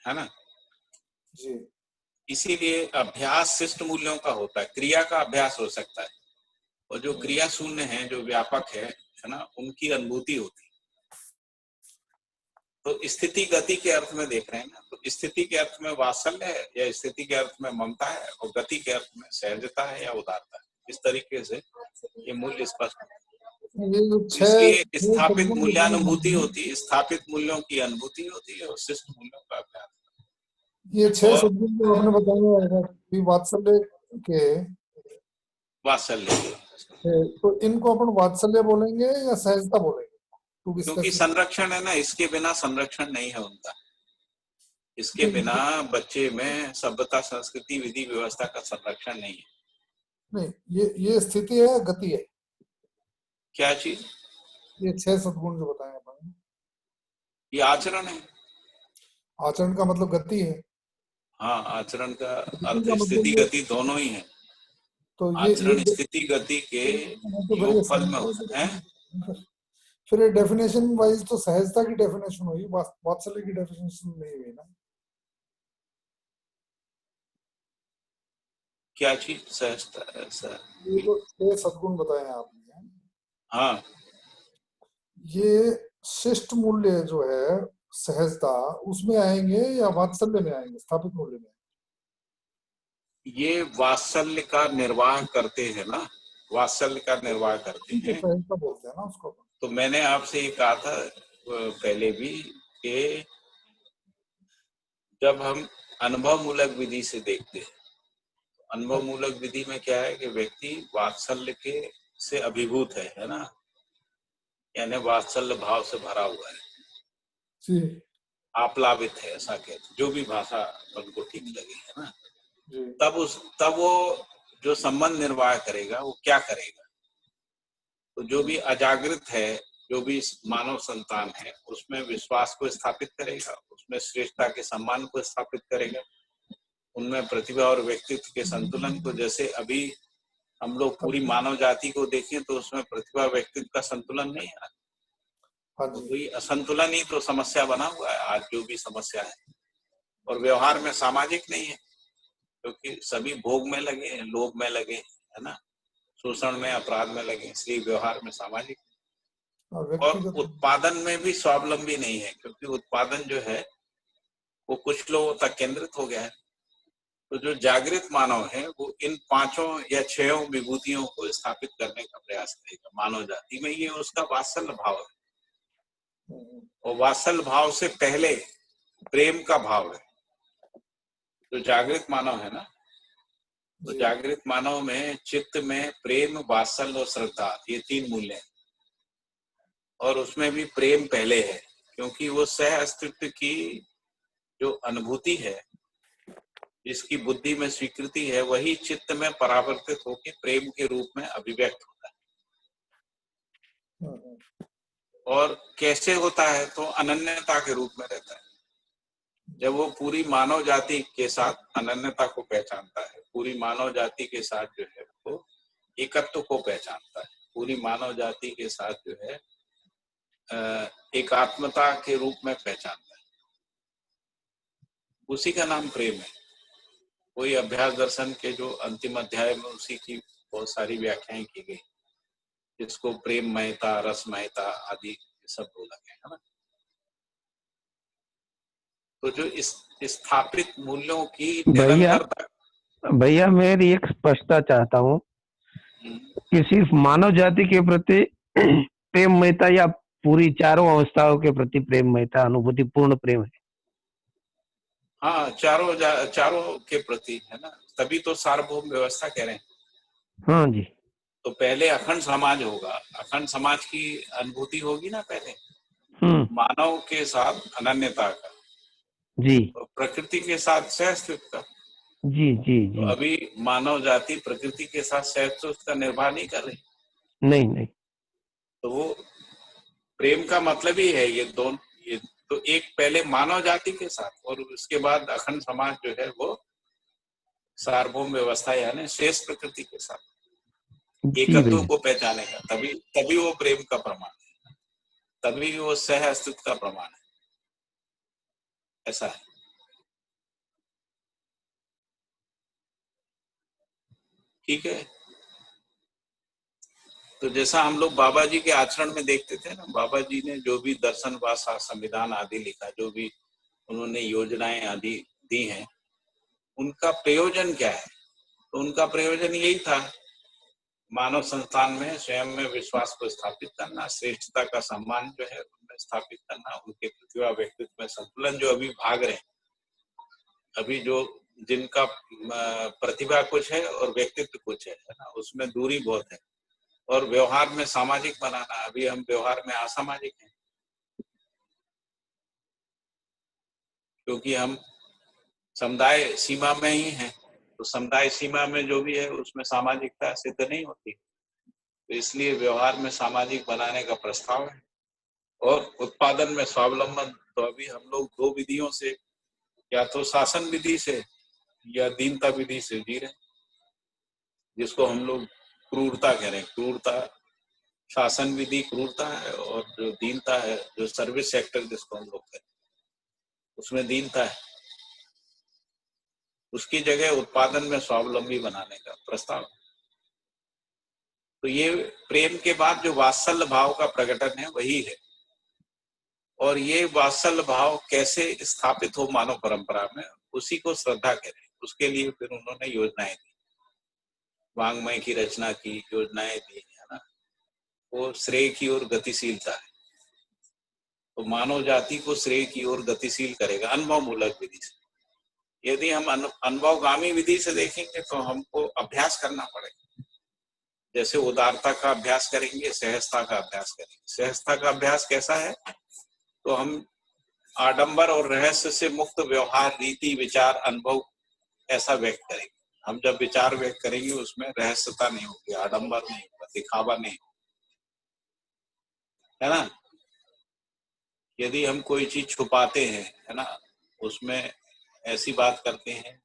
है ना जी। इसीलिए अभ्यास शिष्ट मूल्यों का होता है, क्रिया का अभ्यास हो सकता है, और जो क्रिया शून्य है, जो व्यापक है ना, उनकी अनुभूति होती है। तो स्थिति गति के अर्थ में देख रहे हैं ना, तो स्थिति के अर्थ में वात्सल्य है या स्थिति के अर्थ में ममता है, और गति के अर्थ में सहजता है या उदारता है। इस तरीके से ये मूल्य स्पष्ट है। इसलिए स्थापित मूल्यानुभूति होती है, स्थापित मूल्यों की अनुभूति होती है और शिष्ट मूल्यों का अभ्यास। ये 6 शब्द जो आपने बताया वात्सल्य के, तो इनको अपन वात्सल्य बोलेंगे या सहजता बोलेंगे? क्योंकि संरक्षण है ना, इसके बिना संरक्षण नहीं है उनका। इसके बिना बच्चे में सभ्यता, संस्कृति, विधि व्यवस्था का संरक्षण नहीं है। नहीं, ये स्थिति है, गति है। क्या चीज? ये 6 सद्गुण जो बताए अपन, ये आचरण है। आचरण का मतलब गति है। हाँ, आचरण का अर्थ स्थिति गति दोनों ही है। तो आचरण स्थिति गति के योगफल में होता है। फिर ये डेफिनेशन वाइज तो सहजता की डेफिनेशन हुई, वात्सल्य की डेफिनेशन नहीं हुई ना। क्या चीज? सहजता। ये तो 6 सद्गुण बताए आपने। हाँ, ये शिष्ट मूल्य जो है सहजता, उसमें आएंगे या वात्सल्य में आएंगे, स्थापित मूल्य में? ये वात्सल्य का निर्वाह करते हैं ना, वात्सल्य का निर्वाह करते हैं, सहजता बोलते हैं ना उसको। तो मैंने आपसे ये कहा था पहले भी कि जब हम अनुभव मूलक विधि से देखते हैं, अनुभव मूलक विधि में क्या है कि व्यक्ति वात्सल्य के से अभिभूत है ना, यानी वात्सल्य भाव से भरा हुआ है जी, आप्लावित है, ऐसा कहते, जो भी भाषा उनको ठीक लगे, है ना। जी। तब वो जो संबंध निर्वाह करेगा वो क्या करेगा? तो जो भी अजागृत है, जो भी मानव संतान है, उसमें विश्वास को स्थापित करेगा, उसमें श्रेष्ठता के सम्मान को स्थापित करेगा, उनमें प्रतिभा और व्यक्तित्व के संतुलन को, जैसे अभी हम लोग पूरी मानव जाति को देखें तो उसमें प्रतिभा व्यक्तित्व का संतुलन नहीं है, तो कोई असंतुलन ही तो समस्या बना हुआ है आज, जो भी समस्या है। और व्यवहार में सामाजिक नहीं है, क्योंकि सभी भोग में लगे, लोभ में लगे, है ना, शोषण में, अपराध में लगे, इसलिए व्यवहार में सामाजिक। और उत्पादन में भी स्वावलंबी नहीं है, क्योंकि उत्पादन जो है वो कुछ लोगों तक केंद्रित हो गया है। तो जो जागृत मानव है वो इन 5 या 6 विभूतियों को स्थापित करने का प्रयास करेगा। मानव जाति में ये उसका वात्सल्य भाव है, और वात्सल्य भाव से पहले प्रेम का भाव है। जो जागृत मानव है ना, तो जागृत मानव में चित्त में प्रेम, वात्सल्य और श्रद्धा, ये 3 मूल्य हैं। और उसमें भी प्रेम पहले है, क्योंकि वो सह अस्तित्व की जो अनुभूति है, जिसकी बुद्धि में स्वीकृति है, वही चित्त में परावर्तित होकर प्रेम के रूप में अभिव्यक्त होता है। और कैसे होता है? तो अनन्यता के रूप में रहता है। जब वो पूरी मानव जाति के साथ अनन्यता को पहचानता है, पूरी मानव जाति के साथ जो है वो एकत्व को पहचानता है, पूरी मानव जाति के साथ जो है एकात्मता के रूप में पहचानता है, उसी का नाम प्रेम है। कोई अभ्यास दर्शन के जो अंतिम अध्याय में उसी की बहुत सारी व्याख्याएं की गई, जिसको प्रेममयता, रसमयता आदि सब बोला गया है ना। तो जो इस स्थापित मूल्यों की निरंतरता। भैया मेरी एक स्पष्टता चाहता हूँ कि सिर्फ मानव जाति के प्रति प्रेममयता या पूरी चारों अवस्थाओं के प्रति प्रेममयता अनुभूति पूर्ण प्रेम है? हाँ, चारों के प्रति है ना, तभी तो सार्वभौम व्यवस्था कह रहे हैं। हाँ जी। तो पहले अखंड समाज होगा, अखंड समाज की अनुभूति होगी ना पहले, मानव के साथ अनन्यता का जी, और प्रकृति के साथ सहअस्तित्व का। जी जी जी। तो अभी मानव जाति प्रकृति के साथ सहअस्तित्व का निर्वाह नहीं कर रही। नहीं। तो वो प्रेम का मतलब ही है ये दोनों। ये तो एक पहले मानव जाति के साथ और उसके बाद अखंड समाज जो है वो सार्वभौम व्यवस्था यानी शेष प्रकृति के साथ एकत्व को पहचानेगा। तभी वो प्रेम का प्रमाण है, तभी वो सह अस्तित्व का प्रमाण है। ऐसा है। ठीक है। तो जैसा हम लोग बाबा जी के आचरण में देखते थे ना, बाबा जी ने जो भी दर्शन भाषा संविधान आदि लिखा, जो भी उन्होंने योजनाएं आदि दी हैं, उनका प्रयोजन क्या है? तो उनका प्रयोजन यही था, मानव संस्थान में स्वयं में विश्वास को स्थापित करना, श्रेष्ठता का सम्मान जो है उनमें स्थापित करना, उनके प्रतिभा व्यक्तित्व में संतुलन। जो अभी भाग रहे हैं, अभी जो जिनका प्रतिभा कुछ है और व्यक्तित्व कुछ है ना, उसमें दूरी बहुत है। और व्यवहार में सामाजिक बनाना, अभी हम व्यवहार में असामाजिक हैं, क्योंकि हम समुदाय सीमा में ही हैं। तो समुदाय सीमा में जो भी है उसमें सामाजिकता सिद्ध नहीं होती, तो इसलिए व्यवहार में सामाजिक बनाने का प्रस्ताव है। और उत्पादन में स्वावलंबन, तो अभी हम लोग 2 विधियों से, या तो शासन विधि से या दीनता विधि से जी रहे, जिसको हम लोग क्रूरता कह रहे हैं। क्रूरता, शासन विधि क्रूरता है, और जो दीनता है, जो सर्विस सेक्टर जिसको हम लोग कहते हैं, उसमें दीनता है। उसकी जगह उत्पादन में स्वावलंबी बनाने का प्रस्ताव। तो ये प्रेम के बाद जो वात्सल्य भाव का प्रकटन है वही है। और ये वात्सल्य भाव कैसे स्थापित हो मानव परंपरा में, उसी को श्रद्धा करें। उसके लिए फिर उन्होंने योजनाएं दी, वांग्मय की रचना की, योजनाएं दी है ना। वो श्रेय की ओर गतिशीलता है। तो मानव जाति को श्रेय की ओर गतिशील करेगा अनुभव मूलक विधि से। यदि हम अनुभवगामी विधि से देखेंगे तो हमको अभ्यास करना पड़ेगा। जैसे उदारता का अभ्यास करेंगे, सहजता का अभ्यास करेंगे। सहजता का अभ्यास कैसा है? तो हम आडंबर और रहस्य से मुक्त व्यवहार, रीति, विचार, अनुभव ऐसा व्यक्त करेंगे। हम जब विचार व्यक्त करेंगे उसमें रहस्यता नहीं होगी, आडंबर नहीं होगा, दिखावा नहीं होगा, है ना। यदि हम कोई चीज छुपाते हैं, है ना, उसमें ऐसी बात करते हैं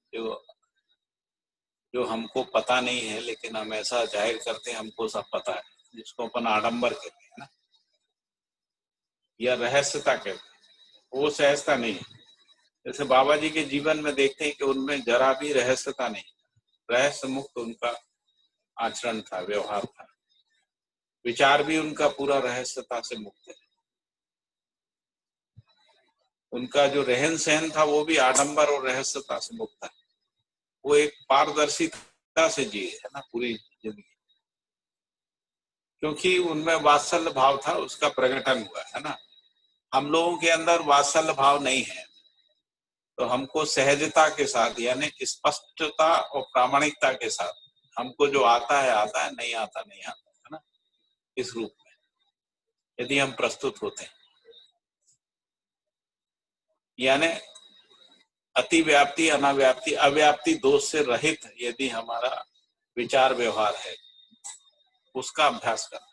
जो हमको पता नहीं है, लेकिन हम ऐसा जाहिर करते हैं हमको सब पता है, जिसको अपन आडंबर कहते हैं ना, या रहस्यता कहते हैं। वो सहजता नहीं है। जैसे बाबा जी के जीवन में देखते हैं कि उनमें जरा भी रहस्यता नहीं, रहस्य मुक्त उनका आचरण था, व्यवहार था। विचार भी उनका पूरा रहस्यता से मुक्त है। उनका जो रहन सहन था वो भी आडंबर और रहस्यता से मुक्त था। वो एक पारदर्शिता से जिए है ना पूरी जिंदगी, क्योंकि उनमें वात्सल्य भाव था, उसका प्रकटन हुआ है ना। हम लोगों के अंदर वात्सल्य भाव नहीं है, तो हमको सहजता के साथ यानी स्पष्टता और प्रामाणिकता के साथ हमको जो आता है, नहीं आता नहीं आता, है ना, इस रूप में यदि हम प्रस्तुत होते हैं, यानी अतिव्याप्ति, अनाव्याप्ति, अव्याप्ति दोष से रहित यदि हमारा विचार व्यवहार है, उसका अभ्यास करना।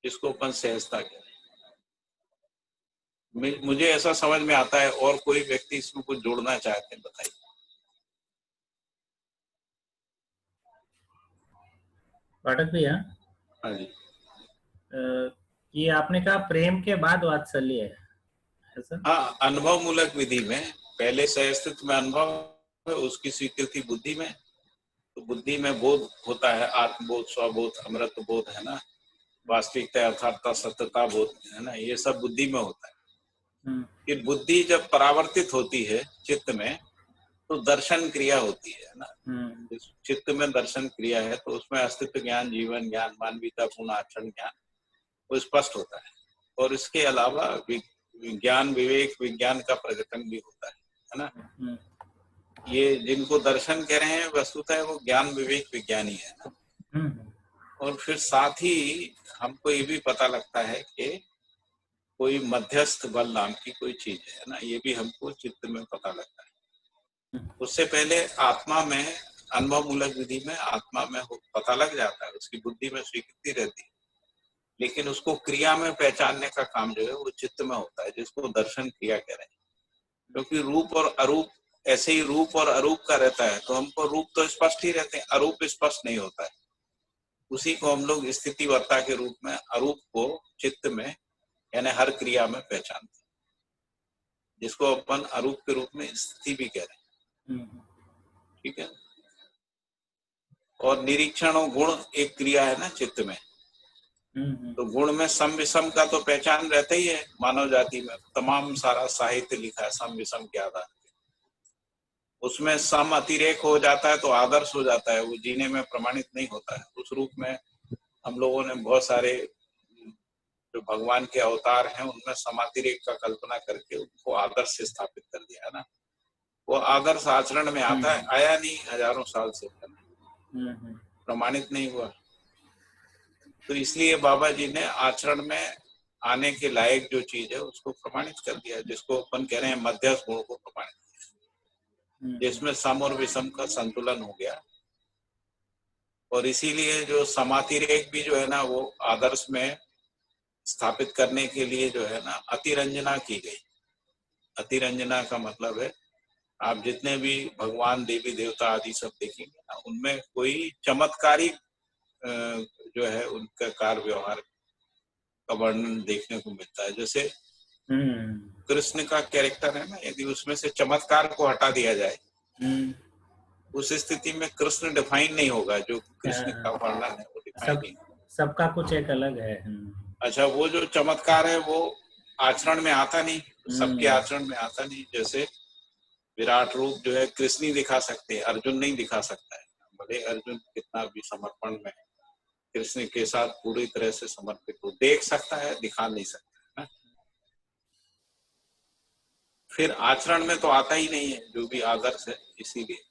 इसको अपन सहजता कहते हैं। मुझे ऐसा समझ में आता है, और कोई व्यक्ति इसमें कुछ जोड़ना चाहते हैं बताइए। पाठक भैया, हाँ जी। ये आपने कहा प्रेम के बाद वात्सल्य है ऐसा? हाँ, अनुभव मूलक विधि में पहले सहस्तित्व में अनुभव है, उसकी स्वीकृति बुद्धि में, तो बुद्धि में बोध होता है, आत्मबोध, स्वबोध, अमृत बोध, है ना, वास्तविकता, यथार्थता, सत्यता बोध, है ना, ये सब बुद्धि में होता है। फिर बुद्धि जब परावर्तित होती है चित्त में, तो दर्शन क्रिया होती है ना। चित्त में दर्शन क्रिया है, तो उसमें अस्तित्व ज्ञान, जीवन ज्ञान, मानवीयता, पूर्ण आचरण ज्ञान वो स्पष्ट होता है। और इसके अलावा विज्ञान, विवेक, विज्ञान का प्रकटन भी होता है ना। ये जिनको दर्शन कह रहे हैं वस्तुतः वो ज्ञान, विवेक, विज्ञान ही है ना। और फिर साथ ही हमको ये भी पता लगता है कि कोई मध्यस्थ बल नाम की कोई चीज है ना, ये भी हमको चित्त में पता लगता है। उससे पहले आत्मा में, अनुभव मूलक विधि में आत्मा में पता लग जाता है, उसकी बुद्धि में स्वीकृति रहती है, लेकिन उसको क्रिया में पहचानने का काम जो है वो चित्त में होता है, जिसको दर्शन क्रिया कह रहे हैं। क्योंकि रूप और अरूप, ऐसे ही रूप और अरूप का रहता है, तो हमको रूप तो स्पष्ट ही रहते हैं, अरूप स्पष्ट नहीं होता है। उसी को हम लोग स्थितिवर्ता के रूप में अरूप को चित्त में यानी हर क्रिया में पहचानते हैं, जिसको अपन अरूप के रूप में स्थिति भी कह रहे हैं। ठीक है। और निरीक्षण और गुण एक क्रिया है ना चित्त में, तो गुण में सम विषम का तो पहचान रहता ही है। मानव जाति में तमाम सारा साहित्य लिखा है सम विषम के आधार पे। उसमें सम अतिरेक हो जाता है तो आदर्श हो जाता है, वो जीने में प्रमाणित नहीं होता है। उस रूप में हम लोगों ने बहुत सारे जो भगवान के अवतार हैं उनमें समातिरेक का कल्पना करके उनको आदर्श से स्थापित कर दिया है ना। वो आदर्श आचरण में आता है, आया नहीं हजारों साल से, प्रमाणित नहीं हुआ। तो इसलिए बाबा जी ने आचरण में आने के लायक जो चीज है उसको प्रमाणित कर दिया, जिसको अपन कह रहे हैं मध्यस्थ गुण को प्रमाणित किया, जिसमें सम और विषम का संतुलन हो गया। और इसीलिए जो समातिरेक भी जो है ना वो आदर्श में स्थापित करने के लिए जो है ना अतिरंजना की गई। अतिरंजना का मतलब है आप जितने भी भगवान, देवी देवता आदि सब देखेंगे ना, उनमें कोई चमत्कारी जो है उनका कार्य व्यवहार का वर्णन देखने को मिलता है। जैसे कृष्ण का कैरेक्टर है ना, यदि उसमें से चमत्कार को हटा दिया जाए उस स्थिति में कृष्ण डिफाइन नहीं होगा। जो कृष्ण का वर्णन है वो डिफाइन नहीं, सबका कुछ एक अलग है। अच्छा, वो जो चमत्कार है वो आचरण में आता नहीं, सबके आचरण में आता नहीं। जैसे विराट रूप जो है कृष्ण ही दिखा सकते हैं, अर्जुन नहीं दिखा सकता है। भले अर्जुन कितना भी समर्पण में कृष्ण के साथ पूरी तरह से समर्पित हो, देख सकता है, दिखा नहीं सकता है। फिर आचरण में तो आता ही नहीं है जो भी आदर्श है। इसीलिए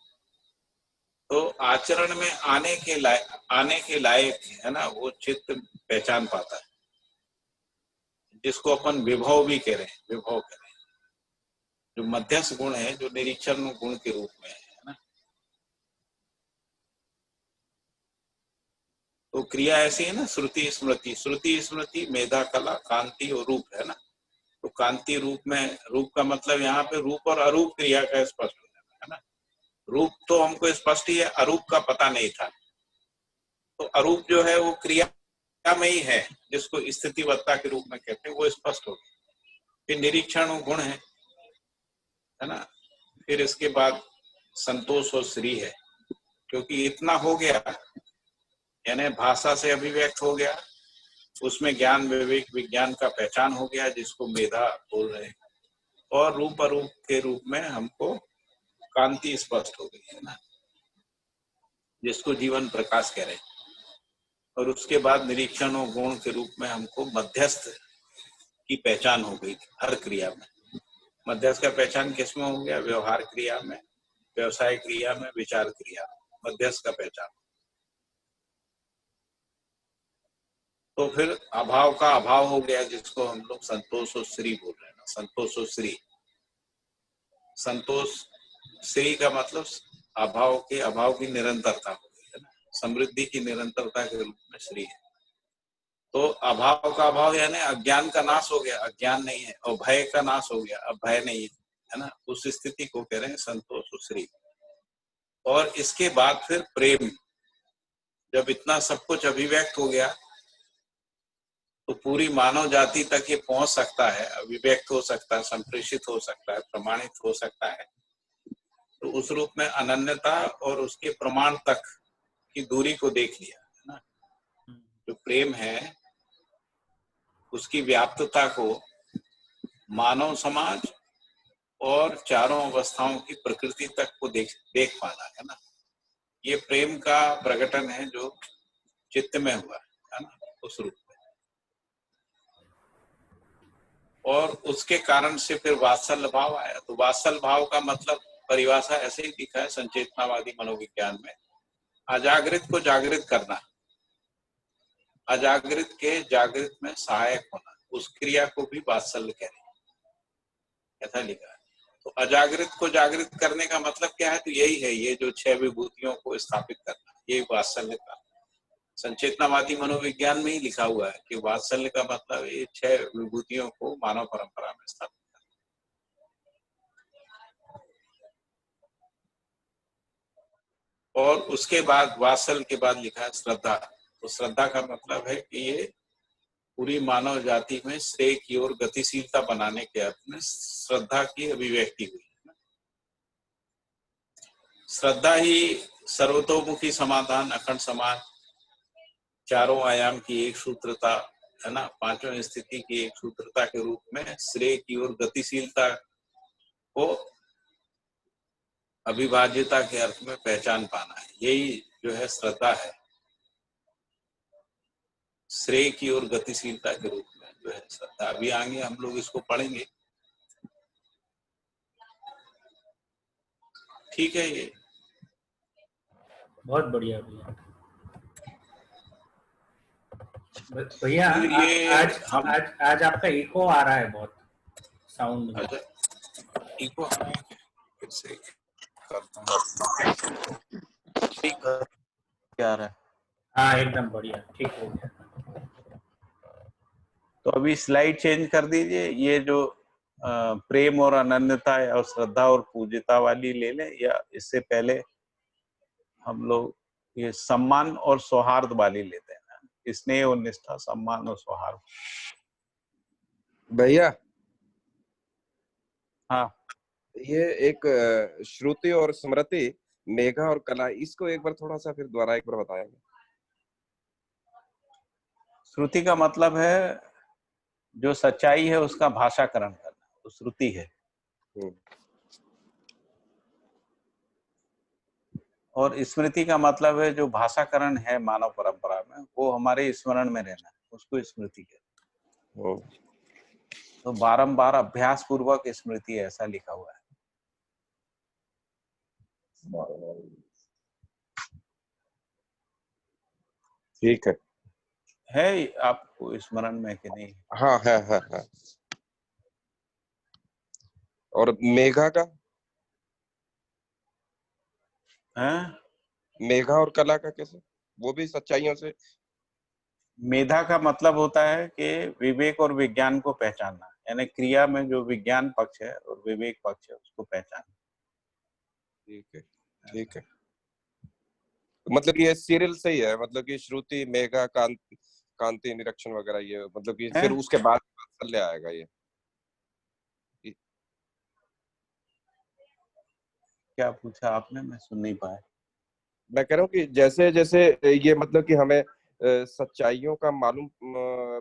तो आचरण में आने के लायक है ना वो चित्त पहचान पाता है, जिसको अपन विभव भी कह रहे हैं, विभव कह रहे हैं। जो मध्यस्थ गुण है, जो निरीक्षण गुण के रूप में है ना। तो क्रिया ऐसी है ना, श्रुति स्मृति, श्रुति स्मृति, मेधा, कला, कांति और रूप है ना। तो कांति रूप में, रूप का मतलब यहाँ पे रूप और अरूप क्रिया का स्पष्ट हो जाता है ना। रूप तो हमको स्पष्ट ही है, अरूप का पता नहीं था। तो अरूप जो है वो क्रिया में ही है, जिसको स्थितिवत्ता के रूप में कहते हैं, वो स्पष्ट हो गया। फिर निरीक्षण गुण है ना। फिर इसके बाद संतोष और श्री है, क्योंकि इतना हो गया यानी भाषा से अभिव्यक्त हो गया, उसमें ज्ञान विवेक विज्ञान का पहचान हो गया, जिसको मेधा बोल रहे हैं, और रूप अरूप के रूप में हमको कांति स्पष्ट हो गई है ना, जिसको जीवन प्रकाश कह रहे हैं। और उसके बाद निरीक्षण और गुण के रूप में हमको मध्यस्थ की पहचान हो गई हर क्रिया में। मध्यस्थ का पहचान किसमें हो गया? व्यवहार क्रिया में, व्यवसाय क्रिया में, विचार क्रिया में मध्यस्थ का पहचान। तो फिर अभाव का अभाव हो गया, जिसको हम लोग संतोष और श्री बोल रहे हैं ना, संतोष और श्री। संतोष श्री का मतलब अभाव के अभाव की निरंतरता हो गई है ना, समृद्धि की निरंतरता के रूप में श्री है। तो अभाव का अभाव यानी अज्ञान का नाश हो गया, अज्ञान नहीं है, और भय का नाश हो गया, अब भय नहीं है ना, उस स्थिति को कह रहे हैं संतोष और श्री। और इसके बाद फिर प्रेम, जब इतना सब कुछ अभिव्यक्त हो गया तो पूरी मानव जाति तक ये पहुंच सकता है, अभिव्यक्त हो सकता है, संप्रेषित हो सकता है, प्रमाणित हो सकता है। तो उस रूप में अनन्यता और उसके प्रमाण तक की दूरी को देख लिया है ना। जो प्रेम है उसकी व्याप्तता को मानव समाज और चारों अवस्थाओं की प्रकृति तक को देख पाना है ना। ये प्रेम का प्रकटन है जो चित्त में हुआ है ना, उस रूप में। और उसके कारण से फिर वात्सल्य भाव आया। तो वात्सल्य भाव का मतलब परिभाषा ऐसे ही लिखा है संचेतनावादी मनोविज्ञान में, अजागृत को जागृत करना, अजागृत के जागृत में सहायक होना, उस क्रिया को भी वात्सल्य कह रहे हैं, ऐसा लिखा है। तो अजागृत को जागृत करने का मतलब क्या है? तो यही है, ये जो 6 विभूतियों को स्थापित करना, ये वात्सल्य का संचेतनावादी मनोविज्ञान में ही लिखा हुआ है कि वात्सल्य का मतलब ये 6 विभूतियों को मानव परंपरा में स्थापित करना। और उसके बाद वात्सल्य के बाद लिखा है श्रद्धा। तो श्रद्धा का मतलब है कि ये पूरी मानव जाति में श्रेय की ओर गतिशीलता बनाने के अर्थ में श्रद्धा की अभिव्यक्ति हुई। श्रद्धा ही सर्वतोमुखी समाधान, अखंड समाज, चारों आयाम की एक सूत्रता है ना, पांचों स्थिति की एक सूत्रता के रूप में श्रेय की ओर गतिशीलता को अविभाज्यता के अर्थ में पहचान पाना है, यही जो है श्रद्धा है। श्रेय की ओर गतिशीलता के रूप में जो है श्रद्धा। अभी आगे हम लोग इसको पढ़ेंगे, ठीक है। ये बहुत बढ़िया भैया। भैया आज आपका इको आ रहा है बहुत साउंड में। इको फिर से करता हूँ, ठीक है, क्या आ रहा है? हाँ एकदम बढ़िया, ठीक हो गया। तो अभी स्लाइड चेंज कर दीजिए। ये जो प्रेम और अनन्यता और श्रद्धा और पूज्यता वाली ले लें, या इससे पहले हम लोग ये सम्मान और सौहार्द वाली लेते हैं ना, स्नेह और निष्ठा, सम्मान और सौहार्द। भैया हाँ, ये एक श्रुति और स्मृति, मेघा और कला, इसको एक बार थोड़ा सा फिर दोबारा एक बार बताएंगे। श्रुति का मतलब है जो सच्चाई है उसका भाषाकरण करना, तो श्रुति है। और स्मृति का मतलब है जो भाषाकरण है मानव परंपरा में, वो हमारे स्मरण में रहना, उसको स्मृति कहते हैं। तो बारंबार अभ्यास पूर्वक स्मृति है, ऐसा लिखा हुआ है। ठीक है आपको स्मरण में कि नहीं? हाँ है। और मेघा का? है? मेघा और कला का कैसे? वो भी सच्चाइयों से? मेधा का मतलब होता है कि विवेक और विज्ञान को पहचानना, यानी क्रिया में जो विज्ञान पक्ष है और विवेक पक्ष है उसको पहचानना। ठीक है। मतलब ये सीरियल से ही है, मतलब कि श्रुति, मेघा, कांति, निरीक्षण वगैरह, ये मतलब कि फिर उसके बाद वात्सल्य आएगा। ये क्या पूछा आपने? मैं सुन नहीं पाया। मैं कह रहा हूँ कि जैसे जैसे ये मतलब कि हमें सच्चाइयों का मालूम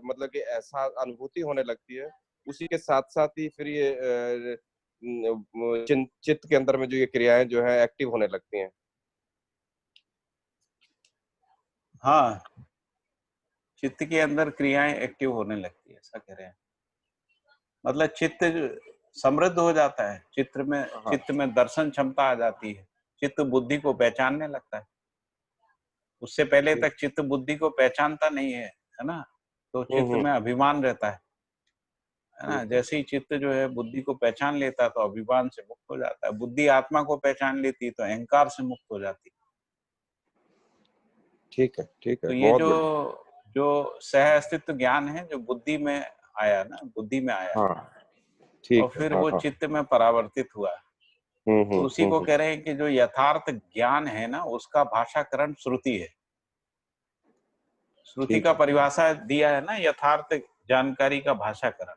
मतलब कि ऐसा अनुभूति होने लगती है, उसी के साथ साथ ही फिर ये चित्त के अंदर में जो ये क्रियाएं जो है एक्टिव होने लगती हैं। हाँ, चित्त के अंदर क्रियाएं एक्टिव होने लगती है, ऐसा कह रहे हैं। मतलब चित्त समृद्ध हो जाता है, चित्त में दर्शन क्षमता आ जाती है, चित्त बुद्धि को पहचानने लगता है। उससे पहले तक चित्त बुद्धि को पहचानता नहीं है ना, तो चित्त में अभिमान रहता है ना। जैसे ही चित्त जो है बुद्धि को पहचान लेता है तो अभिमान से मुक्त हो जाता है। बुद्धि आत्मा को पहचान लेती है तो अहंकार से मुक्त हो जाती है। ठीक है, ठीक है। तो ये बहुत जो सह अस्तित्व ज्ञान है, जो बुद्धि में आया ना, बुद्धि में आया, ठीक और है। फिर वो चित्त में परावर्तित हुआ। तो उसी को कह रहे हैं कि जो यथार्थ ज्ञान है ना, उसका भाषाकरण श्रुति है। श्रुति का परिभाषा दिया है ना, यथार्थ जानकारी का भाषाकरण।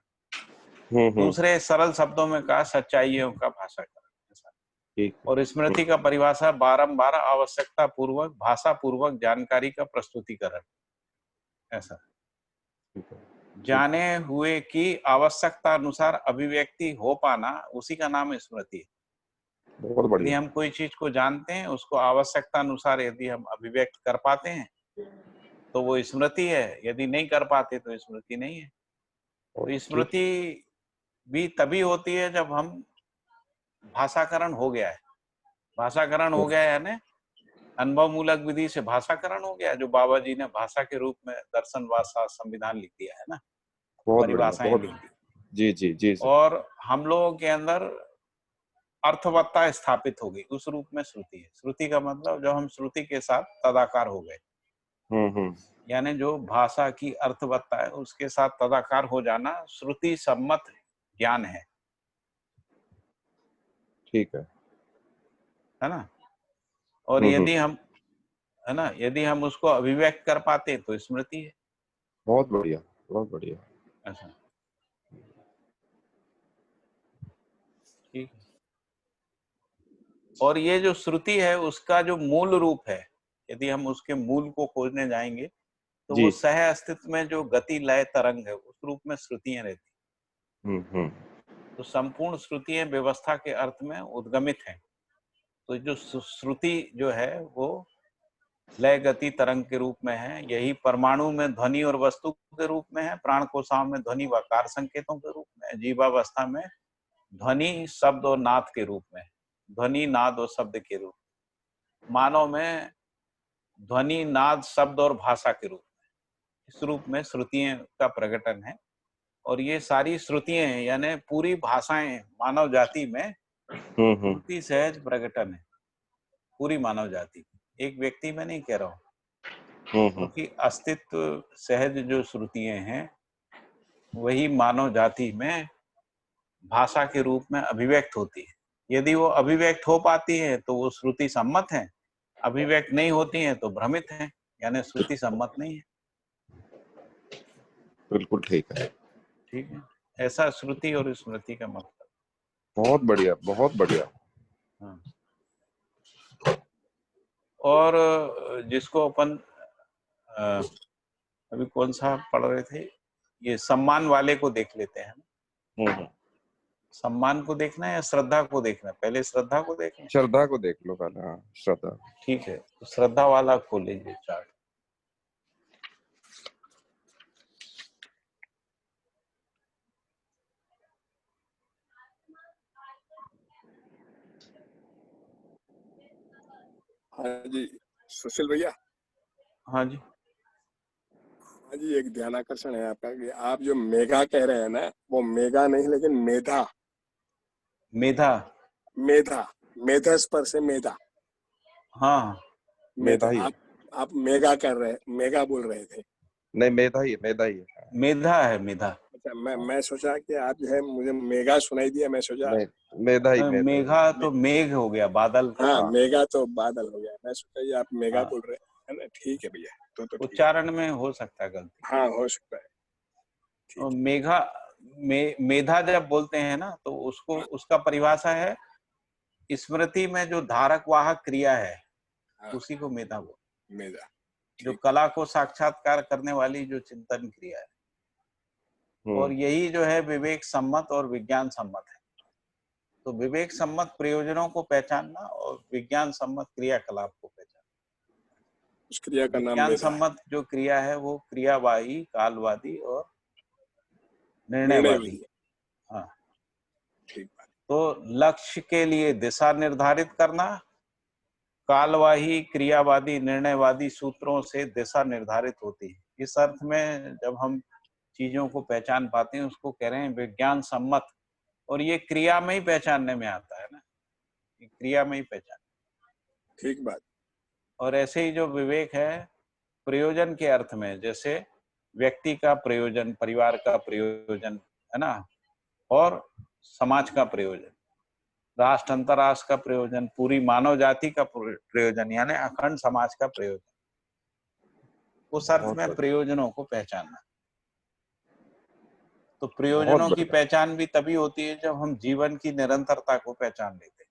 दूसरे सरल शब्दों में कहा, सच्चाइयों का भाषाकरण। और स्मृति का परिभाषा बारंबार आवश्यकता पूर्वक, भाषा पूर्वक जानकारी का प्रस्तुतिकरण, ऐसा। जाने हुए की आवश्यकता अनुसार अभिव्यक्ति हो पाना, उसी का नाम स्मृति है। बहुत बढ़िया। यदि हम कोई चीज को जानते हैं, उसको आवश्यकता अनुसार यदि हम अभिव्यक्त कर पाते हैं तो वो स्मृति है, यदि नहीं कर पाते तो स्मृति नहीं है। तो स्मृति भी तभी होती है जब हम भाषाकरण हो गया है। भाषाकरण हो गया है यानी अनुभव मूलक विधि से भाषाकरण हो गया, जो बाबा जी ने भाषा के रूप में दर्शन भाषा संविधान लिख दिया है ना, परिभाषाएं लिख दी। जी। और हम लोगों के अंदर अर्थवत्ता स्थापित हो गई, उस रूप में श्रुति है। श्रुति का मतलब जब हम श्रुति के साथ तदाकार हो गए, यानी जो भाषा की अर्थवत्ता है उसके साथ तदाकार हो जाना, श्रुति सम्मत ज्ञान है। ठीक है ना। और यदि हम, है ना, यदि हम उसको अभिव्यक्त कर पाते तो स्मृति है। बहुत बढ़िया, बहुत बढ़िया। अच्छा, ठीक। और ये जो श्रुति है उसका जो मूल रूप है, यदि हम उसके मूल को खोजने जाएंगे तो वो सह अस्तित्व में जो गति लय तरंग है, उस रूप में श्रुतियां रहती। तो संपूर्ण श्रुतियां व्यवस्था के अर्थ में उद्गमित हैं। तो जो श्रुति जो है वो लय गति तरंग के रूप में है। यही परमाणु में ध्वनि और वस्तु के रूप में है, प्राण कोशाओं में ध्वनि व आकार संकेतों के रूप में, जीवावस्था में ध्वनि शब्द और नाद के रूप में, ध्वनि नाद और शब्द के रूप में, मानव में ध्वनि नाद शब्द और भाषा के रूप में। इस रूप में श्रुतियों का प्रकटन है। और ये सारी श्रुतियां यानी पूरी भाषाएं मानव जाति में श्रुति सहज प्रकटन है, पूरी मानव जाति। एक व्यक्ति में नहीं कह रहा हूँ, क्योंकि अस्तित्व सहज जो श्रुतियां हैं वही मानव जाति में भाषा के रूप में अभिव्यक्त होती है। यदि वो अभिव्यक्त हो पाती है तो वो श्रुति सम्मत है, अभिव्यक्त नहीं होती है तो भ्रमित है, यानी श्रुति सम्मत नहीं है। बिल्कुल ठीक है। ठीक है, ऐसा श्रुति और स्मृति का मतलब। बहुत बढ़िया, बहुत बढ़िया। हाँ। और जिसको अपन अभी कौन सा पढ़ रहे थे, ये सम्मान वाले को देख लेते हैं। सम्मान को देखना है या श्रद्धा को देखना? पहले श्रद्धा को देखना। श्रद्धा को देख लो पहले। हाँ, श्रद्धा। ठीक है, तो श्रद्धा वाला खोल लीजिए चार्ट। हाँ जी सुशील भैया। हाँ जी। हाँ जी, एक ध्यान आकर्षण है आपका कि आप जो मेघा कह रहे हैं ना, वो मेघा नहीं लेकिन मेधा। मेधा, मेधा, मेधा स्पर से मेधा। हाँ मेधा ही। आप मेघा कर रहे, मेघा बोल रहे थे। नहीं, मेधा ही है, मेधा ही है। मेधा है, मेधा। अच्छा, मैं सोचा कि आप जो है, मुझे मेघा सुनाई दिया, मैं सोचा मेधा ही। मेघा तो मेघ हो गया, बादल। हाँ, मेघा तो बादल हो गया। मैं सोचा ये आप मेघा बोल रहे हैं ना। ठीक है भैया, तो उच्चारण में हो सकता है गलती। हाँ, हो सकता है। तो मेघा मेधा जब बोलते हैं ना, तो उसको, उसका परिभाषा है स्मृति में जो धारक वाहक क्रिया है, उसी को मेधा बोलते हैं। मेधा, जो कला को साक्षात्कार करने वाली जो चिंतन क्रिया है, और यही जो है विवेक सम्मत और विज्ञान सम्मत है। तो विवेक सम्मत प्रयोजनों को पहचानना और विज्ञान सम्मत क्रियाकलाप को पहचानना। उस क्रिया का नाम विज्ञान मेधा है। सम्मत जो क्रिया है वो क्रियावाही, कालवादी और निर्णयवादी। निर्णयवादी। हाँ, ठीक बात। तो लक्ष्य के लिए दिशा निर्धारित करना, कालवाही, क्रियावादी, निर्णयवादी सूत्रों से दिशा निर्धारित होती है। इस अर्थ में जब हम चीजों को पहचान पाते हैं उसको कह रहे हैं विज्ञान सम्मत, और ये क्रिया में ही पहचानने में आता है ना, क्रिया में ही पहचान। ठीक बात। और ऐसे ही जो विवेक है प्रयोजन के अर्थ में, जैसे व्यक्ति का प्रयोजन, परिवार का प्रयोजन है ना, और समाज का प्रयोजन, राष्ट्र अंतरराष्ट्र का प्रयोजन, पूरी मानव जाति का प्रयोजन, यानी अखंड समाज का प्रयोजन, उस अर्थ में प्रयोजनों को पहचानना। तो प्रयोजनों की पहचान भी तभी होती है जब हम जीवन की निरंतरता को पहचान लेते हैं।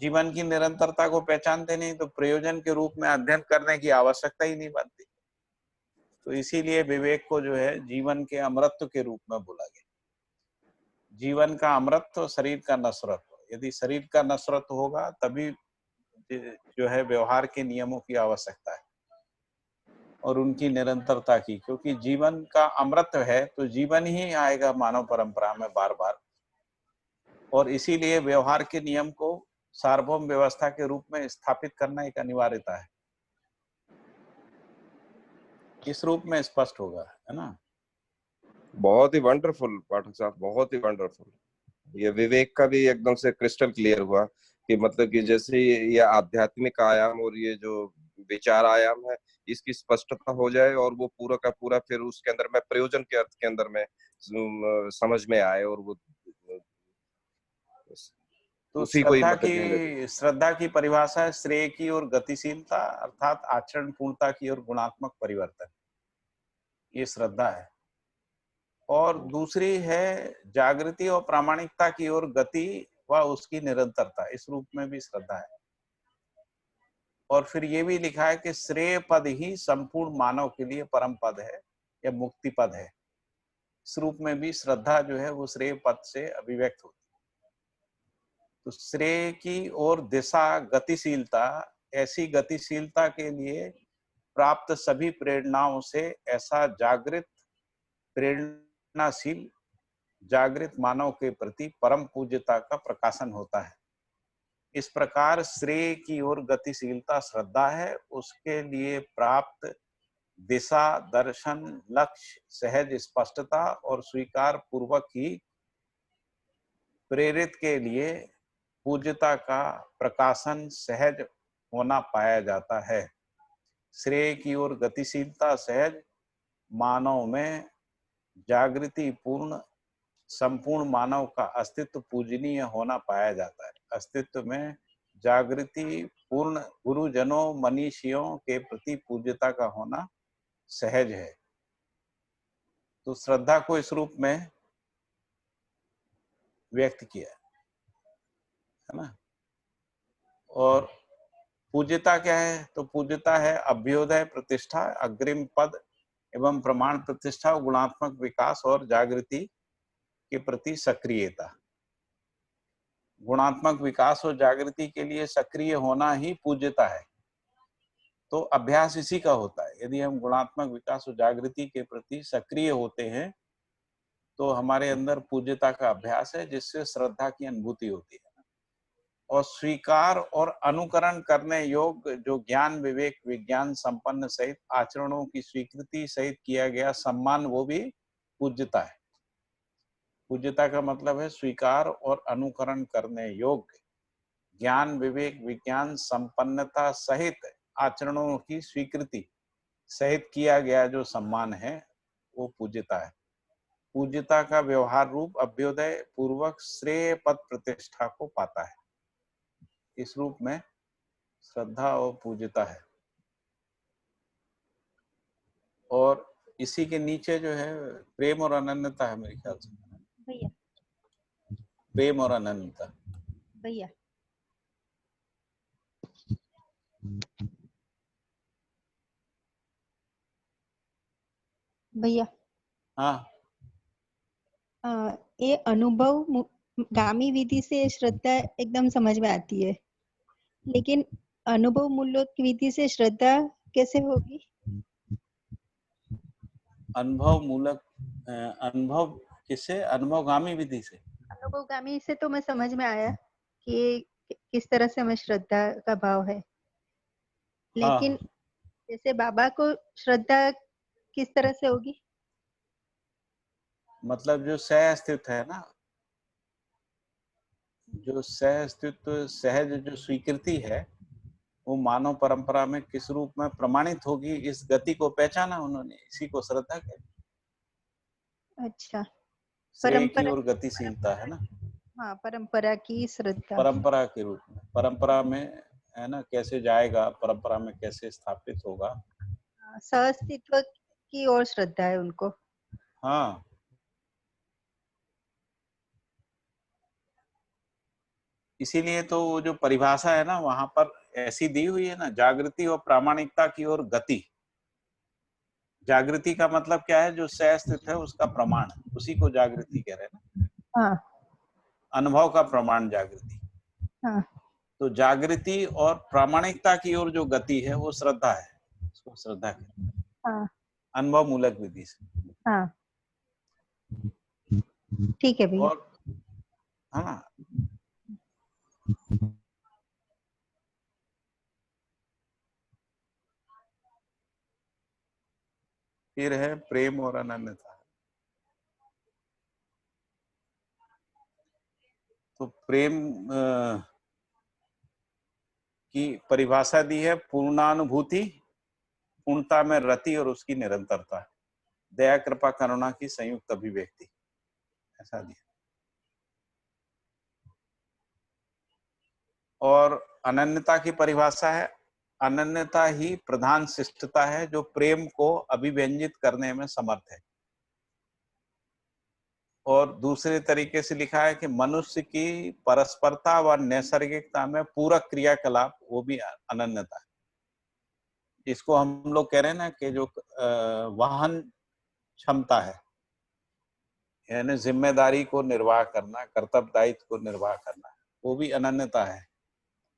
जीवन की निरंतरता को पहचानते नहीं तो प्रयोजन के रूप में अध्ययन करने की आवश्यकता ही नहीं बनती। तो इसीलिए विवेक को जो है जीवन के अमृत के रूप में बोला गया। जीवन का अमृत, शरीर का नसरत। यदि शरीर का नसरत होगा तभी जो है व्यवहार के नियमों की आवश्यकता है और उनकी निरंतरता की, क्योंकि जीवन का अमृत है तो जीवन ही आएगा मानव परंपरा में बार बार, और इसीलिए व्यवहार के नियम को सार्वभौम व्यवस्था के रूप में स्थापित करना एक अनिवार्यता है। इस रूप में स्पष्ट होगा, है ना। बहुत ही वंडरफुल पाठक साहब, बहुत ही वंडरफुल। ये विवेक का भी एकदम से क्रिस्टल क्लियर हुआ कि मतलब कि जैसे ये आध्यात्मिक आयाम और ये जो विचार आयाम है इसकी स्पष्टता हो जाए और वो पूरा का पूरा फिर उसके अंदर में प्रयोजन के अर्थ के अंदर में समझ में आए, और वो तो उसी को ही मतलब श्रद्धा की परिभाषा है श्रेय की और गतिशीलता, अर्थात आचरण पूर्णता की और गुणात्मक परिवर्तन, ये श्रद्धा है। और दूसरी है जागृति और प्रामाणिकता की ओर गति व उसकी निरंतरता, इस रूप में भी श्रद्धा है। और फिर ये भी लिखा है कि श्रेय पद ही संपूर्ण मानव के लिए परम पद है या मुक्ति पद है। इस रूप में भी श्रद्धा जो है वो श्रेय पद से अभिव्यक्त होती है। तो श्रेय की ओर दिशा, गतिशीलता, ऐसी गतिशीलता के लिए प्राप्त सभी प्रेरणाओं से ऐसा जागृत, प्रेरणाशील, जागृत मानव के प्रति परम पूज्यता का प्रकाशन होता है। इस प्रकार श्रेय की ओर गतिशीलता श्रद्धा है, उसके लिए प्राप्त दिशा, दर्शन, लक्ष्य, सहज स्पष्टता और स्वीकार पूर्वक ही प्रेरित के लिए पूज्यता का प्रकाशन सहज होना पाया जाता है। श्रेय की ओर गतिशीलता सहज मानव में जागृति पूर्ण संपूर्ण मानव का अस्तित्व पूजनीय होना पाया जाता है। अस्तित्व में जागृति पूर्ण गुरुजनों, मनीषियों के प्रति पूज्यता का होना सहज है। तो श्रद्धा को इस रूप में व्यक्त किया है ना। और पूज्यता क्या है? तो पूज्यता है अभ्युदय, प्रतिष्ठा, अग्रिम पद एवं प्रमाण प्रतिष्ठा, गुणात्मक विकास और जागृति के प्रति सक्रियता। गुणात्मक विकास और जागृति के लिए सक्रिय होना ही पूज्यता है। तो अभ्यास इसी का होता है। यदि हम गुणात्मक विकास और जागृति के प्रति सक्रिय होते हैं तो हमारे अंदर पूज्यता का अभ्यास है, जिससे श्रद्धा की अनुभूति होती है। और स्वीकार और अनुकरण करने योग्य जो ज्ञान, विवेक, विज्ञान संपन्न सहित आचरणों की स्वीकृति सहित किया गया सम्मान, वो भी पूज्यता है। पूज्यता का मतलब है स्वीकार और अनुकरण करने योग्य ज्ञान, विवेक, विज्ञान संपन्नता सहित आचरणों की स्वीकृति सहित किया गया जो सम्मान है वो पूज्यता है। पूज्यता का व्यवहार रूप अभ्युदय पूर्वक श्रेय पद प्रतिष्ठा को पाता है। इस रूप में श्रद्धा और पूज्यता है। और इसी के नीचे जो है प्रेम और अनन्यता है मेरे ख्याल से। भैया प्रेम और अनन्यता भैया भैया हाँ, ये अनुभव गामी विधि से श्रद्धा एकदम समझ में आती है, लेकिन अनुभव मूलक विधि से श्रद्धा कैसे होगी? अनुभव मूलक अनुभव किससे? अनुभवगामी विधि से। अनुभवगामी से तो मैं समझ में आया कि किस तरह से हमें श्रद्धा का भाव है, लेकिन हाँ, जैसे बाबा को श्रद्धा किस तरह से होगी? मतलब जो सह अस्तित्व है ना, जो सह अस्तित्व, सहज जो स्वीकृति है, वो मानव परंपरा में किस रूप में प्रमाणित होगी, इस गति को पहचाना उन्होंने, इसी को श्रद्धा कहते। अच्छा, श्रेय की परंपरा, ओर गतिशीलता है ना, हाँ, परंपरा की श्रद्धा। परंपरा के रूप में, परंपरा में है ना, कैसे जाएगा, परंपरा में कैसे स्थापित होगा। सहअस्तित्व की ओर श्रद्धा है उनको। हाँ, इसीलिए तो वो जो परिभाषा है ना वहां पर ऐसी दी हुई है ना, जागृति और प्रामाणिकता की ओर गति। जागृति का मतलब क्या है? जो सह अस्तित्व है उसका प्रमाण, उसी को जागृति कह रहे हैं ना। हाँ, अनुभव का प्रमाण जागृति। हाँ, तो जागृति और प्रामाणिकता की ओर जो गति है वो श्रद्धा है, उसको श्रद्धा कहते हैं, हाँ, अनुभव मूलक विधि से। हाँ, ठीक है भैया। और हाँ, फिर है प्रेम और अनन्यता। तो प्रेम की परिभाषा दी है पूर्णानुभूति, पूर्णता में रति और उसकी निरंतरता, दया कृपा करुणा की संयुक्त अभिव्यक्ति, ऐसा दिया। और अनन्यता की परिभाषा है, अनन्यता ही प्रधान शिष्टता है जो प्रेम को अभिव्यंजित करने में समर्थ है। और दूसरे तरीके से लिखा है कि मनुष्य की परस्परता व नैसर्गिकता में पूरक क्रियाकलाप, वो भी अनन्यता है। इसको हम लोग कह रहे हैं ना कि जो वाहन क्षमता है, यानी जिम्मेदारी को निर्वाह करना, कर्तव्य दायित्व को निर्वाह करना, वो भी अनन्यता है।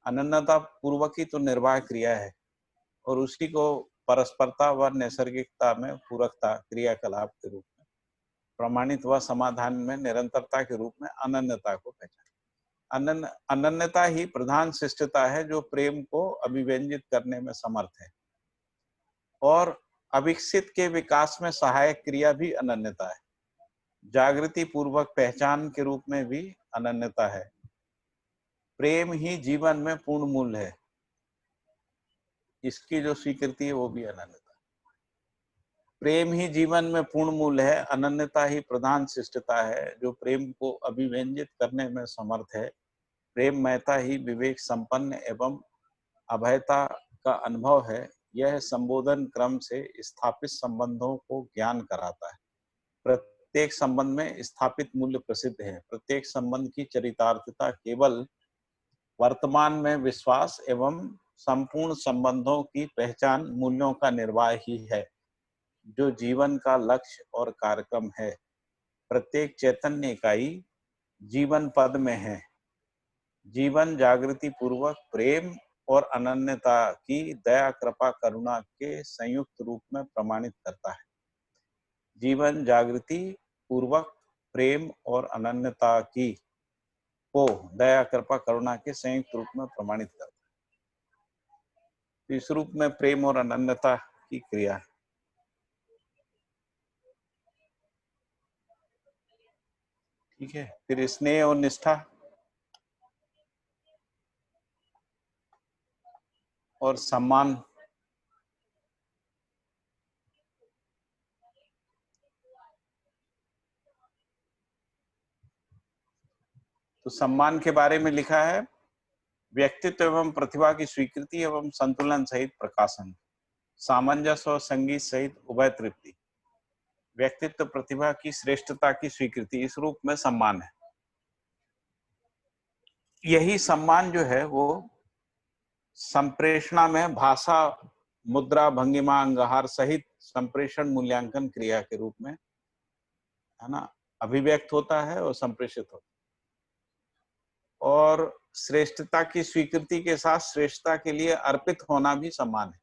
अनन्यता पूर्वक ही तो निर्वाह क्रिया है, और उसी को परस्परता व नैसर्गिकता में पूरकता क्रियाकलाप के रूप में प्रमाणित व समाधान में निरंतरता के रूप में अनन्यता को पहचान। अनन्यता ही प्रधान शिष्टता है जो प्रेम को अभिव्यंजित करने में समर्थ है, और अविकसित के विकास में सहायक क्रिया भी अनन्यता है। जागृति पूर्वक पहचान के रूप में भी अनन्यता है। प्रेम ही जीवन में पूर्ण मूल्य है, इसकी जो स्वीकृति है वो भी अनन्यता। प्रेम ही जीवन में पूर्ण मूल्य है, अनन्यता ही प्रधान शिष्टता है जो प्रेम को अभिव्यंजित करने में समर्थ है। प्रेममयता ही विवेक संपन्न एवं अभयता का अनुभव है। यह संबोधन क्रम से स्थापित संबंधों को ज्ञान कराता है। प्रत्येक संबंध में स्थापित मूल्य प्रसिद्ध है। प्रत्येक संबंध की चरितार्थता केवल वर्तमान में विश्वास एवं संपूर्ण संबंधों की पहचान मूल्यों का निर्वाह ही है, जो जीवन का लक्ष्य और कार्यक्रम है। प्रत्येक चैतन्य इकाई जीवन पद में है। जीवन जागृति पूर्वक प्रेम और अनन्यता की दया कृपा करुणा के संयुक्त रूप में प्रमाणित करता है। जीवन जागृति पूर्वक प्रेम और अनन्यता की को दया कृपा करुणा के संयुक्त रूप में प्रमाणित करता है। इस रूप में प्रेम और अनन्यता की क्रिया है। ठीक है, फिर स्नेह और निष्ठा और सम्मान। तो सम्मान के बारे में लिखा है, व्यक्तित्व एवं प्रतिभा की स्वीकृति एवं संतुलन सहित प्रकाशन, सामंजस्य और संगीत सहित उभय तृप्ति, व्यक्तित्व प्रतिभा की श्रेष्ठता की स्वीकृति, इस रूप में सम्मान है। यही सम्मान जो है वो संप्रेषणा में भाषा, मुद्रा, भंगिमा, अंगहार सहित संप्रेषण मूल्यांकन क्रिया के रूप में, है ना, अभिव्यक्त होता है और संप्रेषित होता है। और श्रेष्ठता की स्वीकृति के साथ श्रेष्ठता के लिए अर्पित होना भी सम्मान है।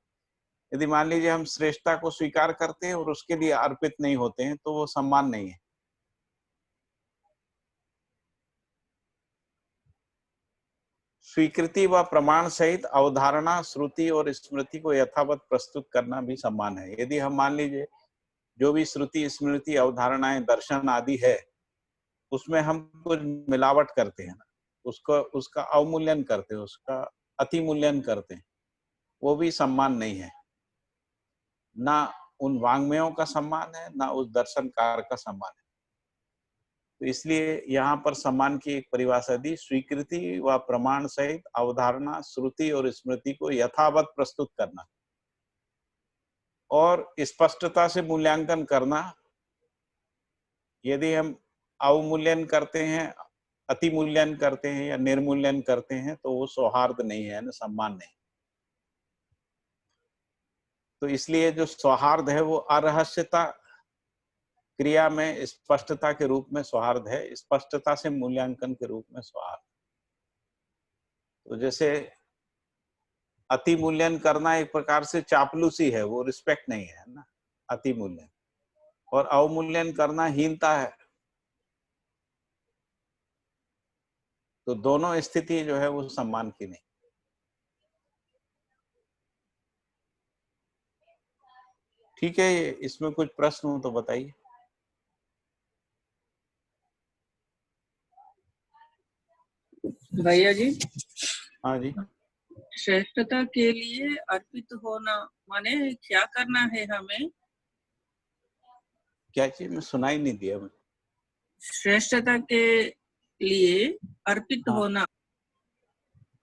यदि मान लीजिए हम श्रेष्ठता को स्वीकार करते हैं और उसके लिए अर्पित नहीं होते हैं तो वो सम्मान नहीं है। स्वीकृति व प्रमाण सहित अवधारणा, श्रुति और स्मृति को यथावत प्रस्तुत करना भी सम्मान है। यदि हम मान लीजिए जो भी श्रुति, स्मृति, अवधारणाएं, दर्शन आदि है, उसमें हम कुछ मिलावट करते हैं ना, उसका अवमूल्यन करते हैं, उसका अतिमूल्यन करते हैं, वो भी सम्मान नहीं है। ना उन वाङ्मयों का सम्मान है, ना उस दर्शनकार का सम्मान है। तो इसलिए यहाँ पर सम्मान की एक परिभाषा दी, स्वीकृति व प्रमाण सहित अवधारणा, श्रुति और स्मृति को यथावत प्रस्तुत करना और स्पष्टता से मूल्यांकन करना। यदि हम अवमूल्यन करते हैं, अतिमूल्यन करते हैं या निर्मूल्यन करते हैं तो वो सौहार्द नहीं है ना, सम्मान नहीं। तो इसलिए जो सौहार्द है वो अरहस्यता क्रिया में स्पष्टता के रूप में सौहार्द है, स्पष्टता से मूल्यांकन के रूप में सौहार्द। तो जैसे अति मूल्यन करना एक प्रकार से चापलूसी है, वो रिस्पेक्ट नहीं है ना, अति मूल्यन। और अवमूल्यन करना हीनता है। तो दोनों स्थिति जो है वो सम्मान की नहीं। ठीक है, इसमें कुछ प्रश्न हो तो बताइए। भैया जी, हाँ जी। श्रेष्ठता के लिए अर्पित होना माने क्या करना है हमें? क्या चीज में सुनाई नहीं दिया मुझे। श्रेष्ठता के लिए अर्पित हाँ। होना,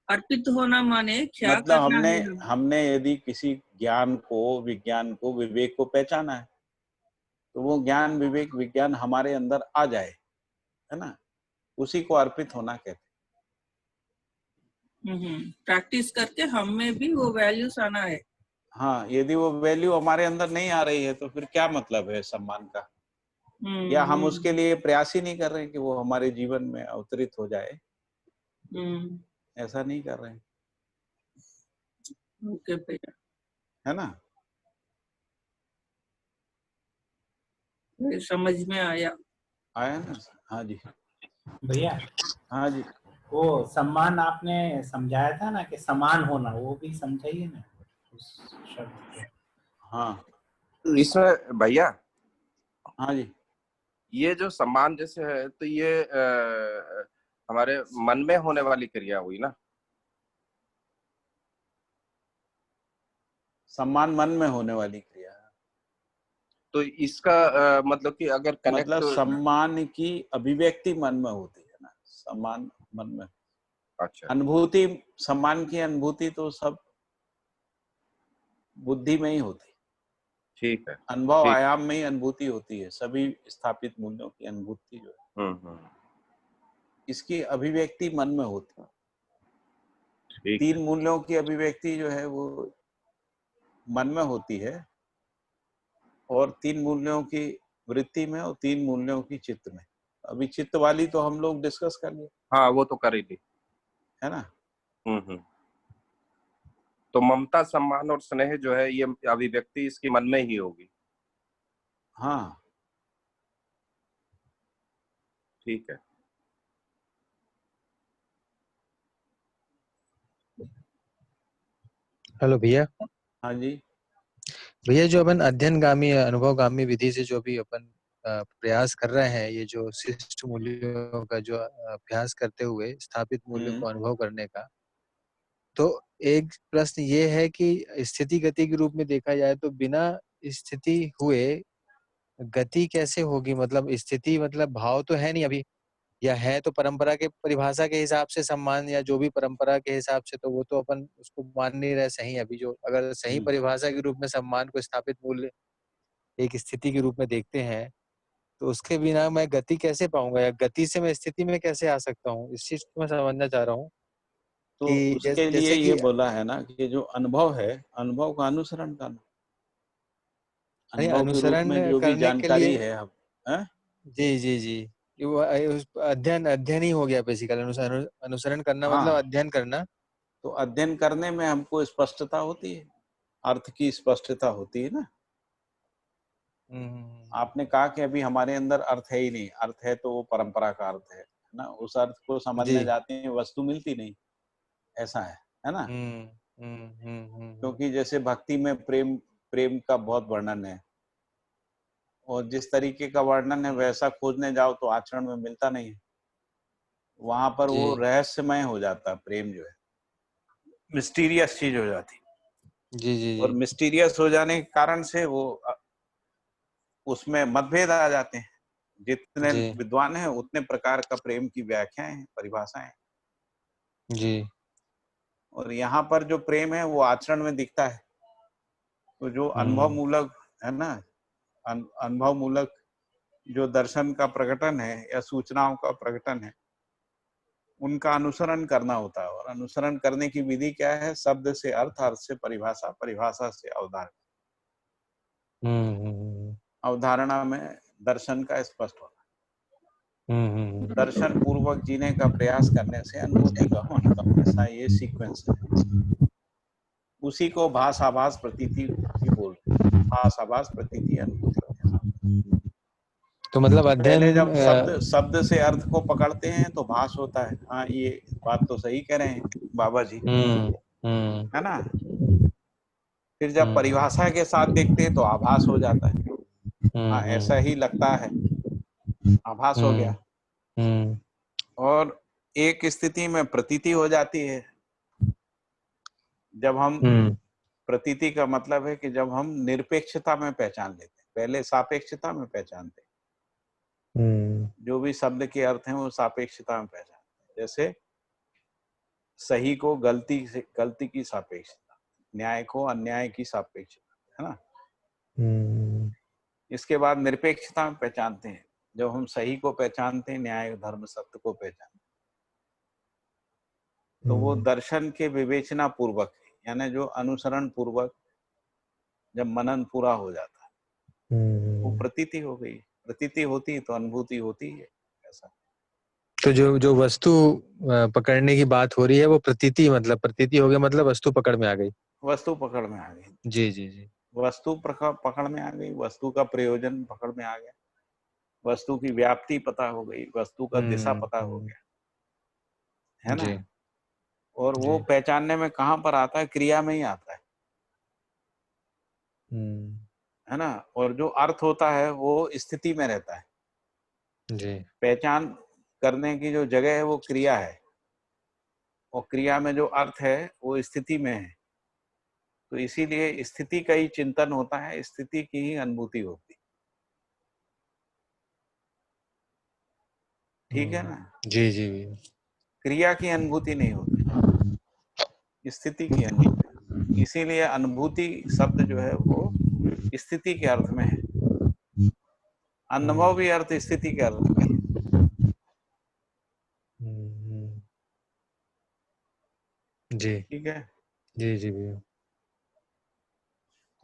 अर्पित होना माने क्या मतलब करना है हमें? हमने यदि किसी ज्ञान को, विज्ञान को, विवेक को पहचाना है तो वो ज्ञान, विवेक, विज्ञान हमारे अंदर आ जाए, है ना, उसी को अर्पित होना कहते हैं। प्रैक्टिस करके हम में भी वो वैल्यूज आना है। हाँ, यदि वो वैल्यू हमारे अंदर नहीं आ रही है तो फिर क्या मतलब है सम्मान का? या हम उसके लिए प्रयास ही नहीं कर रहे हैं कि वो हमारे जीवन में अवतरित हो जाए, ऐसा नहीं कर रहे हैं। ओके भैया, है ना? समझ में आया ना? हाँ जी भैया। हाँ जी। वो सम्मान आपने समझाया था ना कि समान होना, वो भी समझाइए ना उस शब्द को। हाँ इसमें भैया, हाँ जी, ये जो सम्मान जैसे है तो ये हमारे मन में होने वाली क्रिया हुई ना? सम्मान मन में होने वाली क्रिया। तो इसका मतलब कि अगर कनेक्ट, मतलब सम्मान की अभिव्यक्ति मन में होती है ना, सम्मान मन में। अच्छा, अनुभूति, सम्मान की अनुभूति तो सब बुद्धि में ही होती है। ठीक है, अनुभव आयाम में ही अनुभूति होती है, सभी स्थापित मूल्यों की अनुभूति जो है इसकी अभिव्यक्ति मन में होती है। तीन मूल्यों की अभिव्यक्ति जो है वो मन में होती है, और तीन मूल्यों की वृत्ति में और तीन मूल्यों की चित्त में। अभी चित्त वाली तो हम लोग डिस्कस कर लिए। हाँ, वो तो कर ही ली, है ना? तो ममता, सम्मान और स्नेह जो है ये अभिव्यक्ति इसकी मन में ही होगी। हाँ ठीक है। हेलो भैया। हाँ जी भैया, जो अपन अध्ययनगामी अनुभवगामी विधि से जो भी अपन प्रयास कर रहे हैं, ये जो शिष्ट मूल्यों का जो अभ्यास करते हुए स्थापित मूल्यों को अनुभव करने का, तो एक प्रश्न ये है कि स्थिति गति के रूप में देखा जाए तो बिना स्थिति हुए गति कैसे होगी? मतलब स्थिति मतलब भाव तो है नहीं अभी, या है तो परंपरा के परिभाषा के हिसाब से सम्मान, या जो भी परंपरा के हिसाब से, तो वो तो अपन उसको मान नहीं रहे सही। अभी जो अगर सही परिभाषा के रूप में सम्मान को स्थापित मूल्य एक स्थिति के रूप में देखते हैं, तो उसके बिना मैं गति कैसे पाऊंगा, या गति से मैं स्थिति में कैसे आ सकता हूँ? इस चीज को मैं समझना चाह रहा हूँ। तो कि उसके लिए जैसे ये कि बोला है ना कि जो अनुभव है, अनुभव का अनुसरण करना। नहीं, अनुभव के रूप अनुसरण में जो भी करने के जानकारी लिए, है अब, हैं? जी जी जी, ये वो अध्ययन अध्ययन ही हो गया बेसिकली। अनुसरण अनुसरण करना मतलब हाँ, अध्ययन करना। तो अध्ययन करने में हमको स्पष्टता होती है, अर्थ की स्पष्टता होती है ना। हम्म, आपने कहा कि अभी हमारे अंदर अर्थ है ही नहीं, अर्थ है तो वो परंपरा का अर्थ है ना। उस अर्थ को समझने जी। जाते हैं, वस्तु मिलती नहीं, ऐसा है ना। हम्म हम्म हम्म हम्म क्योंकि जैसे भक्ति में प्रेम प्रेम का बहुत वर्णन है, और जिस तरीके का वर्णन है वैसा खोजने जाओ तो आचरण में मिलता नहीं है। वहां पर जी वो रहस्यमय हो जाता है, प्रेम जो है मिस्टीरियस चीज हो जाती है। जी जी और जी मिस्टीरियस हो जाने के कारण से वो उसमें मतभेद आ जाते हैं। जितने जी विद्वान हैं उतने प्रकार का प्रेम की व्याख्याएं हैं, परिभाषाएं हैं। जी। और यहाँ पर जो प्रेम है वो आचरण में दिखता है। तो जो अनुभव हम्म मूलक है ना, अनुभव मूलक जो दर्शन का प्रकटन है या सूचनाओं का प्रकटन है, उनका अनुसरण करना होता है। और अनुसरण करने की विधि क्या है? शब्द से अर्थ, अर्थ से परिभाषा, परिभाषा से अवधारणा। हम्म अवधारणा में दर्शन का स्पष्ट होना। हम्म दर्शन पूर्वक जीने का प्रयास करने से अनुभूति का होना, ऐसा ये सीक्वेंस है। उसी को भास आभास प्रतीति भी बोलते हैं। भास आभास प्रतीति अनुभूति। तो मतलब पहले अध्ययन जब शब्द शब्द से अर्थ को पकड़ते हैं तो भास होता है। हाँ, ये बात तो सही कह रहे हैं बाबा जी, हम्म है ना। फिर जब हम्म परिभाषा के साथ देखते हैं तो आभास हो जाता है। हाँ, ऐसा हम्म ही लगता है, आभास हो हम्म गया। हम्म और एक स्थिति में प्रतीति हो जाती है। जब हम, हम्म प्रतीति का मतलब है कि जब हम निरपेक्षता में पहचान लेते हैं, पहले सापेक्षता में पहचानते हैं। हम्म जो भी शब्द के अर्थ हैं वो सापेक्षता में पहचानते हैं। जैसे सही को गलती से, गलती की सापेक्षता, न्याय को अन्याय की सापेक्षता, है ना। हम्म इसके बाद निरपेक्षता में पहचानते हैं। जब हम सही को पहचानते हैं, न्याय धर्म सत्य को पहचानते हैं, तो वो दर्शन के विवेचना पूर्वक है, यानी जो अनुसरण पूर्वक जब मनन पूरा हो जाता है वो प्रतीति हो गई। प्रतीति होती तो अनुभूति होती है, ऐसा। तो जो जो वस्तु पकड़ने की बात हो रही है वो प्रतीति, मतलब प्रतीति हो गया मतलब वस्तु पकड़ में आ गई। वस्तु पकड़ में आ गई। जी जी जी। वस्तु पकड़ में आ गई, वस्तु का प्रयोजन पकड़ में आ गया, वस्तु की व्याप्ति पता हो गई, वस्तु का दिशा पता हो हम्म, गया, है ना। जी और वो जी। पहचानने में कहाँ पर आता है? क्रिया में ही आता हम्म, है ना। और जो अर्थ होता है वो स्थिति में रहता है। जी पहचान करने की जो जगह है वो क्रिया है, और क्रिया में जो अर्थ है वो स्थिति में है। तो इसीलिए स्थिति का ही चिंतन होता है, स्थिति की ही अनुभूति होती है। ठीक है ना। जी जी क्रिया की अनुभूति नहीं होती, स्थिति की अनुभूति। इसीलिए अनुभूति शब्द जो है वो स्थिति के अर्थ में है। अनुभव भी अर्थ स्थिति के अर्थ में है। हम्म, जी ठीक है। जी जी भैया।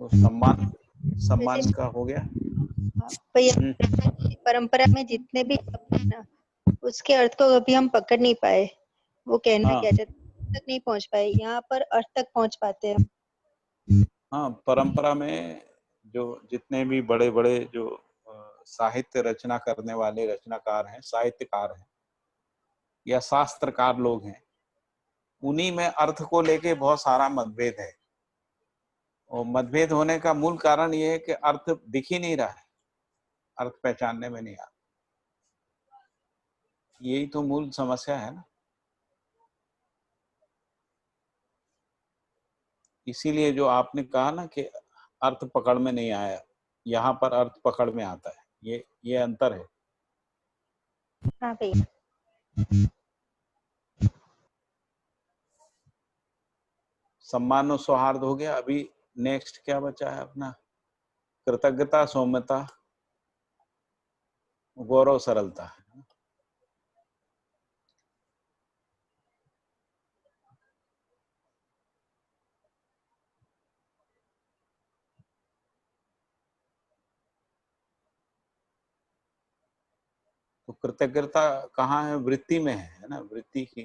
तो सम्मान, वैसे सम्मान का हो गया। भैया, परंपरा में जितने भी शब्द है ना, उसके अर्थ को कभी हम पकड़ नहीं पाए। वो कहना हाँ क्या चाहते तक नहीं पहुंच पाए, यहाँ पर अर्थ तक पहुंच पाते हैं। हाँ, परंपरा में जो जितने भी बड़े बड़े जो साहित्य रचना करने वाले रचनाकार हैं, साहित्यकार हैं या शास्त्रकार लोग हैं, उन्हीं में अर्थ को लेके बहुत सारा मतभेद है। और मतभेद होने का मूल कारण ये है कि अर्थ दिख ही नहीं रहा है, अर्थ पहचानने में नहीं आता। यही तो मूल समस्या है ना। इसीलिए जो आपने कहा ना कि अर्थ पकड़ में नहीं आया, यहाँ पर अर्थ पकड़ में आता है, ये अंतर है। हाँ भैया। सम्मान और सौहार्द हो गया। अभी नेक्स्ट क्या बचा है अपना? कृतज्ञता, सौम्यता, गौरव, सरलता। तो कृतज्ञता कहाँ है? वृत्ति में है ना, वृत्ति की।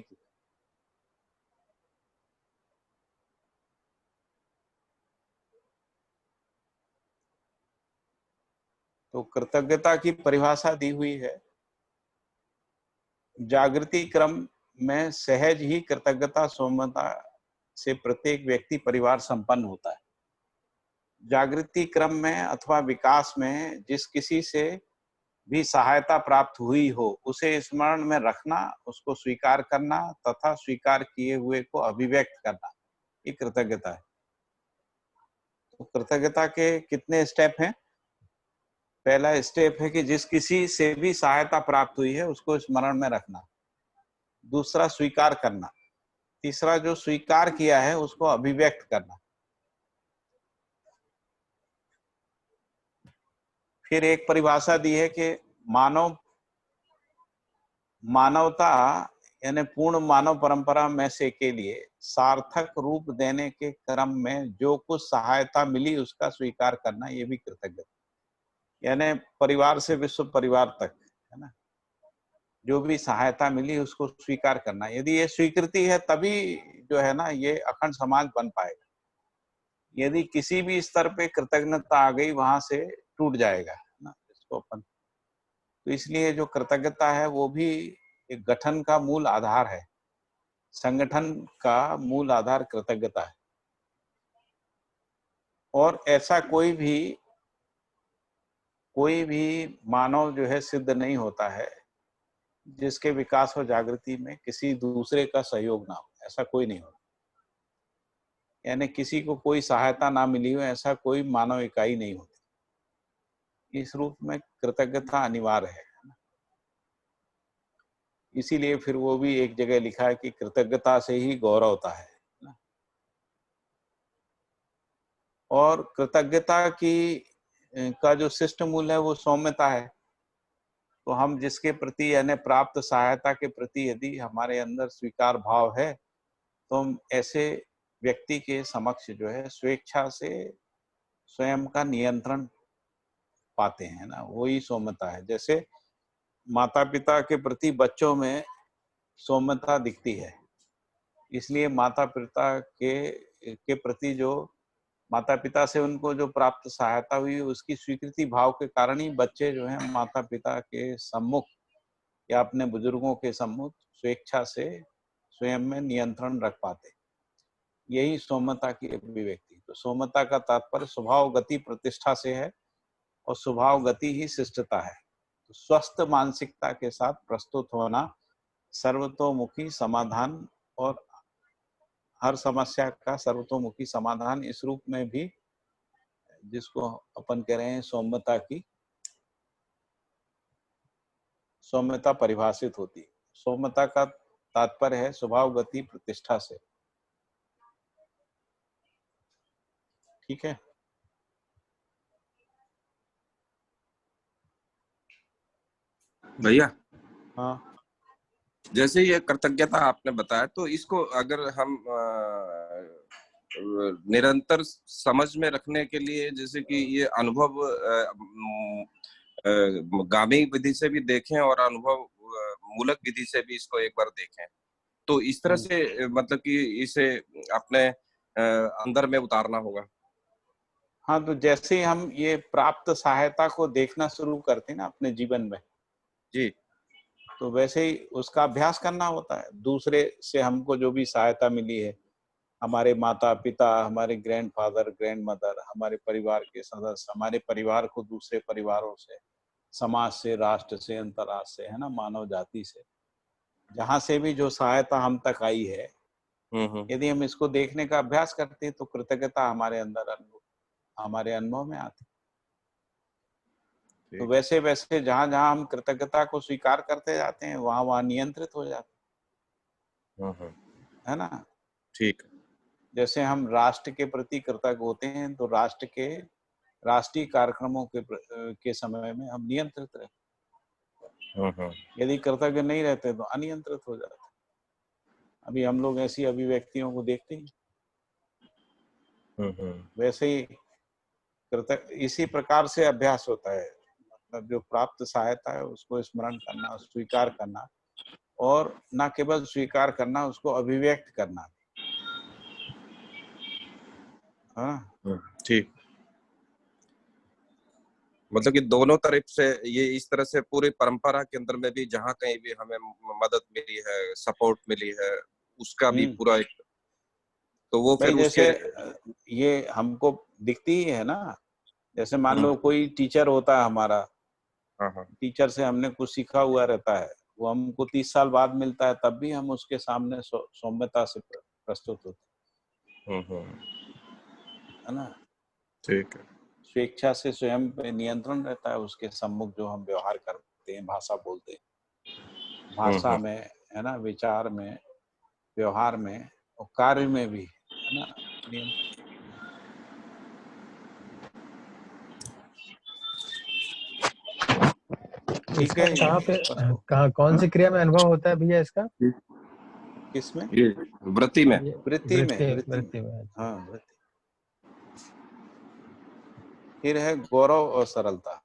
तो कृतज्ञता की परिभाषा दी हुई है, जागृति क्रम में सहज ही कृतज्ञता सौम्यता से प्रत्येक व्यक्ति परिवार संपन्न होता है। जागृति क्रम में अथवा विकास में जिस किसी से भी सहायता प्राप्त हुई हो उसे स्मरण में रखना, उसको स्वीकार करना तथा स्वीकार किए हुए को अभिव्यक्त करना, ये कृतज्ञता है। तो कृतज्ञता के कितने स्टेप हैं? पहला स्टेप है कि जिस किसी से भी सहायता प्राप्त हुई है उसको स्मरण में रखना। दूसरा, स्वीकार करना। तीसरा, जो स्वीकार किया है उसको अभिव्यक्त करना। फिर एक परिभाषा दी है कि मानवता यानी पूर्ण मानव परंपरा में से के लिए सार्थक रूप देने के क्रम में जो कुछ सहायता मिली उसका स्वीकार करना, ये भी कृतज्ञता। यानी परिवार से विश्व परिवार तक, है ना, जो भी सहायता मिली उसको स्वीकार करना। यदि ये स्वीकृति है तभी जो है ना ये अखंड समाज बन पाएगा। यदि किसी भी स्तर पे कृतज्ञता आ गई वहां से टूट जाएगा, है ना, इसको अपन। तो इसलिए जो कृतज्ञता है वो भी एक गठन का मूल आधार है, संगठन का मूल आधार कृतज्ञता है। और ऐसा कोई भी मानव जो है सिद्ध नहीं होता है जिसके विकास और जागृति में किसी दूसरे का सहयोग ना हो, ऐसा कोई नहीं होता। यानी किसी को कोई सहायता ना मिली हो ऐसा कोई मानव इकाई नहीं होती। इस रूप में कृतज्ञता अनिवार्य है। इसीलिए फिर वो भी एक जगह लिखा है कि कृतज्ञता से ही गौरवता है। और कृतज्ञता का जो शिष्ट मूल है वो सौम्यता है। तो हम जिसके प्रति यानी प्राप्त सहायता के प्रति यदि हमारे अंदर स्वीकार भाव है तो हम ऐसे व्यक्ति के समक्ष जो है स्वेच्छा से स्वयं का नियंत्रण पाते हैं ना, वही सौम्यता है। जैसे माता पिता के प्रति बच्चों में सौम्यता दिखती है, इसलिए माता पिता के प्रति जो माता पिता से उनको जो प्राप्त सहायता हुई उसकी स्वीकृति भाव के कारण ही बच्चे जो है माता पिता के सम्मुख या अपने बुजुर्गों के सम्मुख स्वेच्छा से स्वयं में नियंत्रण रख पाते। यही सौम्यता की अभिव्यक्ति। तो सौम्यता का तात्पर्य स्वभाव गति प्रतिष्ठा से है और स्वभाव गति ही शिष्टता है। तो स्वस्थ मानसिकता के साथ प्रस्तुत होना, सर्वतोमुखी समाधान और हर समस्या का सर्वतोमुखी समाधान, इस रूप में भी जिसको अपन कह रहे हैं सौम्यता परिभाषित होती है। सौम्यता का तात्पर्य है स्वभाव गति प्रतिष्ठा से। ठीक है। भैया, हाँ, जैसे ये कृतज्ञता आपने बताया, तो इसको अगर हम निरंतर समझ में रखने के लिए, जैसे कि ये अनुभव गामी विधि से भी देखें और अनुभव मूलक विधि से भी इसको एक बार देखें, तो इस तरह से मतलब कि इसे अपने अंदर में उतारना होगा। हाँ, तो जैसे ही हम ये प्राप्त सहायता को देखना शुरू करते हैं ना अपने जीवन में जी, तो वैसे ही उसका अभ्यास करना होता है। दूसरे से हमको जो भी सहायता मिली है, हमारे माता पिता, हमारे ग्रैंडफादर, ग्रैंडमदर, हमारे परिवार के सदस्य, हमारे परिवार को दूसरे परिवारों से, समाज से, राष्ट्र से, अंतर्राष्ट्र से, है ना, मानव जाति से, जहां से भी जो सहायता हम तक आई है, यदि हम इसको देखने का अभ्यास करते हैं तो कृतज्ञता हमारे अनुभव में आती। तो वैसे वैसे जहां जहां हम कृतज्ञता को स्वीकार करते जाते हैं वहां वहां नियंत्रित हो जाते हैं, है ना। ठीक। जैसे हम राष्ट्र के प्रति कृतज्ञ होते हैं तो राष्ट्रीय कार्यक्रमों के समय में हम नियंत्रित रहते। यदि कृतज्ञ नहीं रहते तो अनियंत्रित हो जाते। अभी हम लोग ऐसी अभिव्यक्तियों को देखते हैं। वैसे ही इसी प्रकार से अभ्यास होता है। मतलब जो प्राप्त सहायता है उसको स्मरण करना, स्वीकार करना, और न केवल स्वीकार करना, उसको अभिव्यक्त करना। हाँ, ठीक। मतलब कि दोनों तरफ से ये इस तरह से पूरी परंपरा के अंदर में भी जहाँ कहीं भी हमें मदद मिली है, सपोर्ट मिली है, उसका भी पूरा एक, तो वो फिर जैसे उसके ये हमको दिखती ही है ना, जैसे मान लो कोई टीचर होता है हमारा, टीचर से हमने कुछ सीखा हुआ रहता है, वो हमको 30 साल बाद मिलता है, तब भी हम उसके सामने सौम्यता से प्रस्तुत होते है ना। ठीक है। स्वेच्छा से स्वयं पे नियंत्रण रहता है उसके सम्मुख जो हम व्यवहार करते हैं, भाषा बोलते हैं, भाषा में है ना, विचार में, व्यवहार में और कार्य में भी है ना नियंत्रण। ठीक है। कहाँ पे, कौन सी क्रिया में अनुभव होता है भैया इसका? किसमें? ये वृत्ति में। वृत्ति में। हाँ, वृत्ति। फिर है गौरव और सरलता।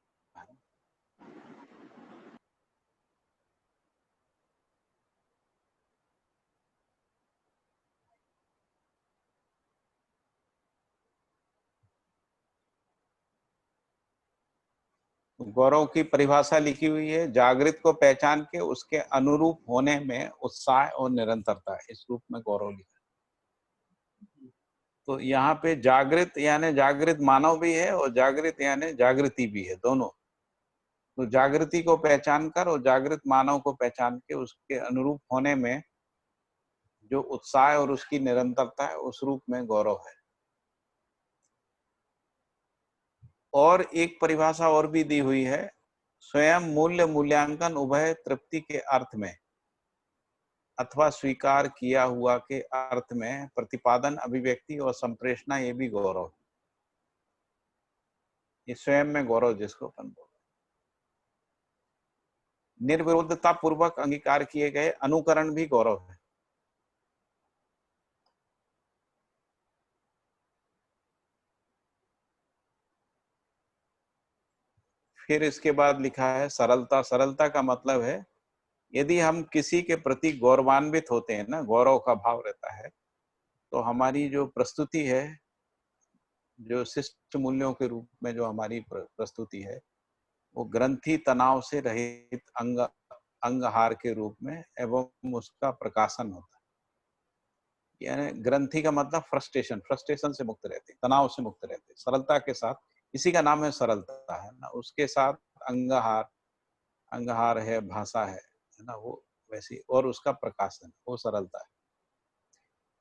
गौरव की परिभाषा लिखी हुई है, जागृत को पहचान के उसके अनुरूप होने में उत्साह और निरंतरता, इस रूप में गौरव लिखा। तो यहाँ पे जागृत यानी जागृत मानव भी है और जागृत यानी जागृति भी है, दोनों। तो जागृति को पहचान कर और जागृत मानव को पहचान के उसके अनुरूप होने में जो उत्साह और उसकी निरंतरता है, उस रूप में गौरव है। और एक परिभाषा और भी दी हुई है, स्वयं मूल्य मूल्यांकन उभय तृप्ति के अर्थ में अथवा स्वीकार किया हुआ के अर्थ में प्रतिपादन, अभिव्यक्ति और संप्रेषणा, ये भी गौरव। ये स्वयं में गौरव जिसको अपन बोल, निर्विरोधता पूर्वक अंगीकार किए गए अनुकरण भी गौरव है। फिर इसके बाद लिखा है सरलता। सरलता का मतलब है यदि हम किसी के प्रति गौरवान्वित होते हैं ना, गौरव का भाव रहता है, तो हमारी जो प्रस्तुति है, जो शिष्ट मूल्यों के रूप में जो हमारी प्रस्तुति है, वो ग्रंथि तनाव से रहित अंगहार के रूप में एवं उसका प्रकाशन होता है। यानी ग्रंथि का मतलब फ्रस्ट्रेशन से मुक्त रहते, तनाव से मुक्त रहते, सरलता के साथ, इसी का नाम है सरलता, है ना। उसके साथ अंगहार है, भाषा है ना, वो वैसी, और उसका प्रकाशन, वो सरलता है।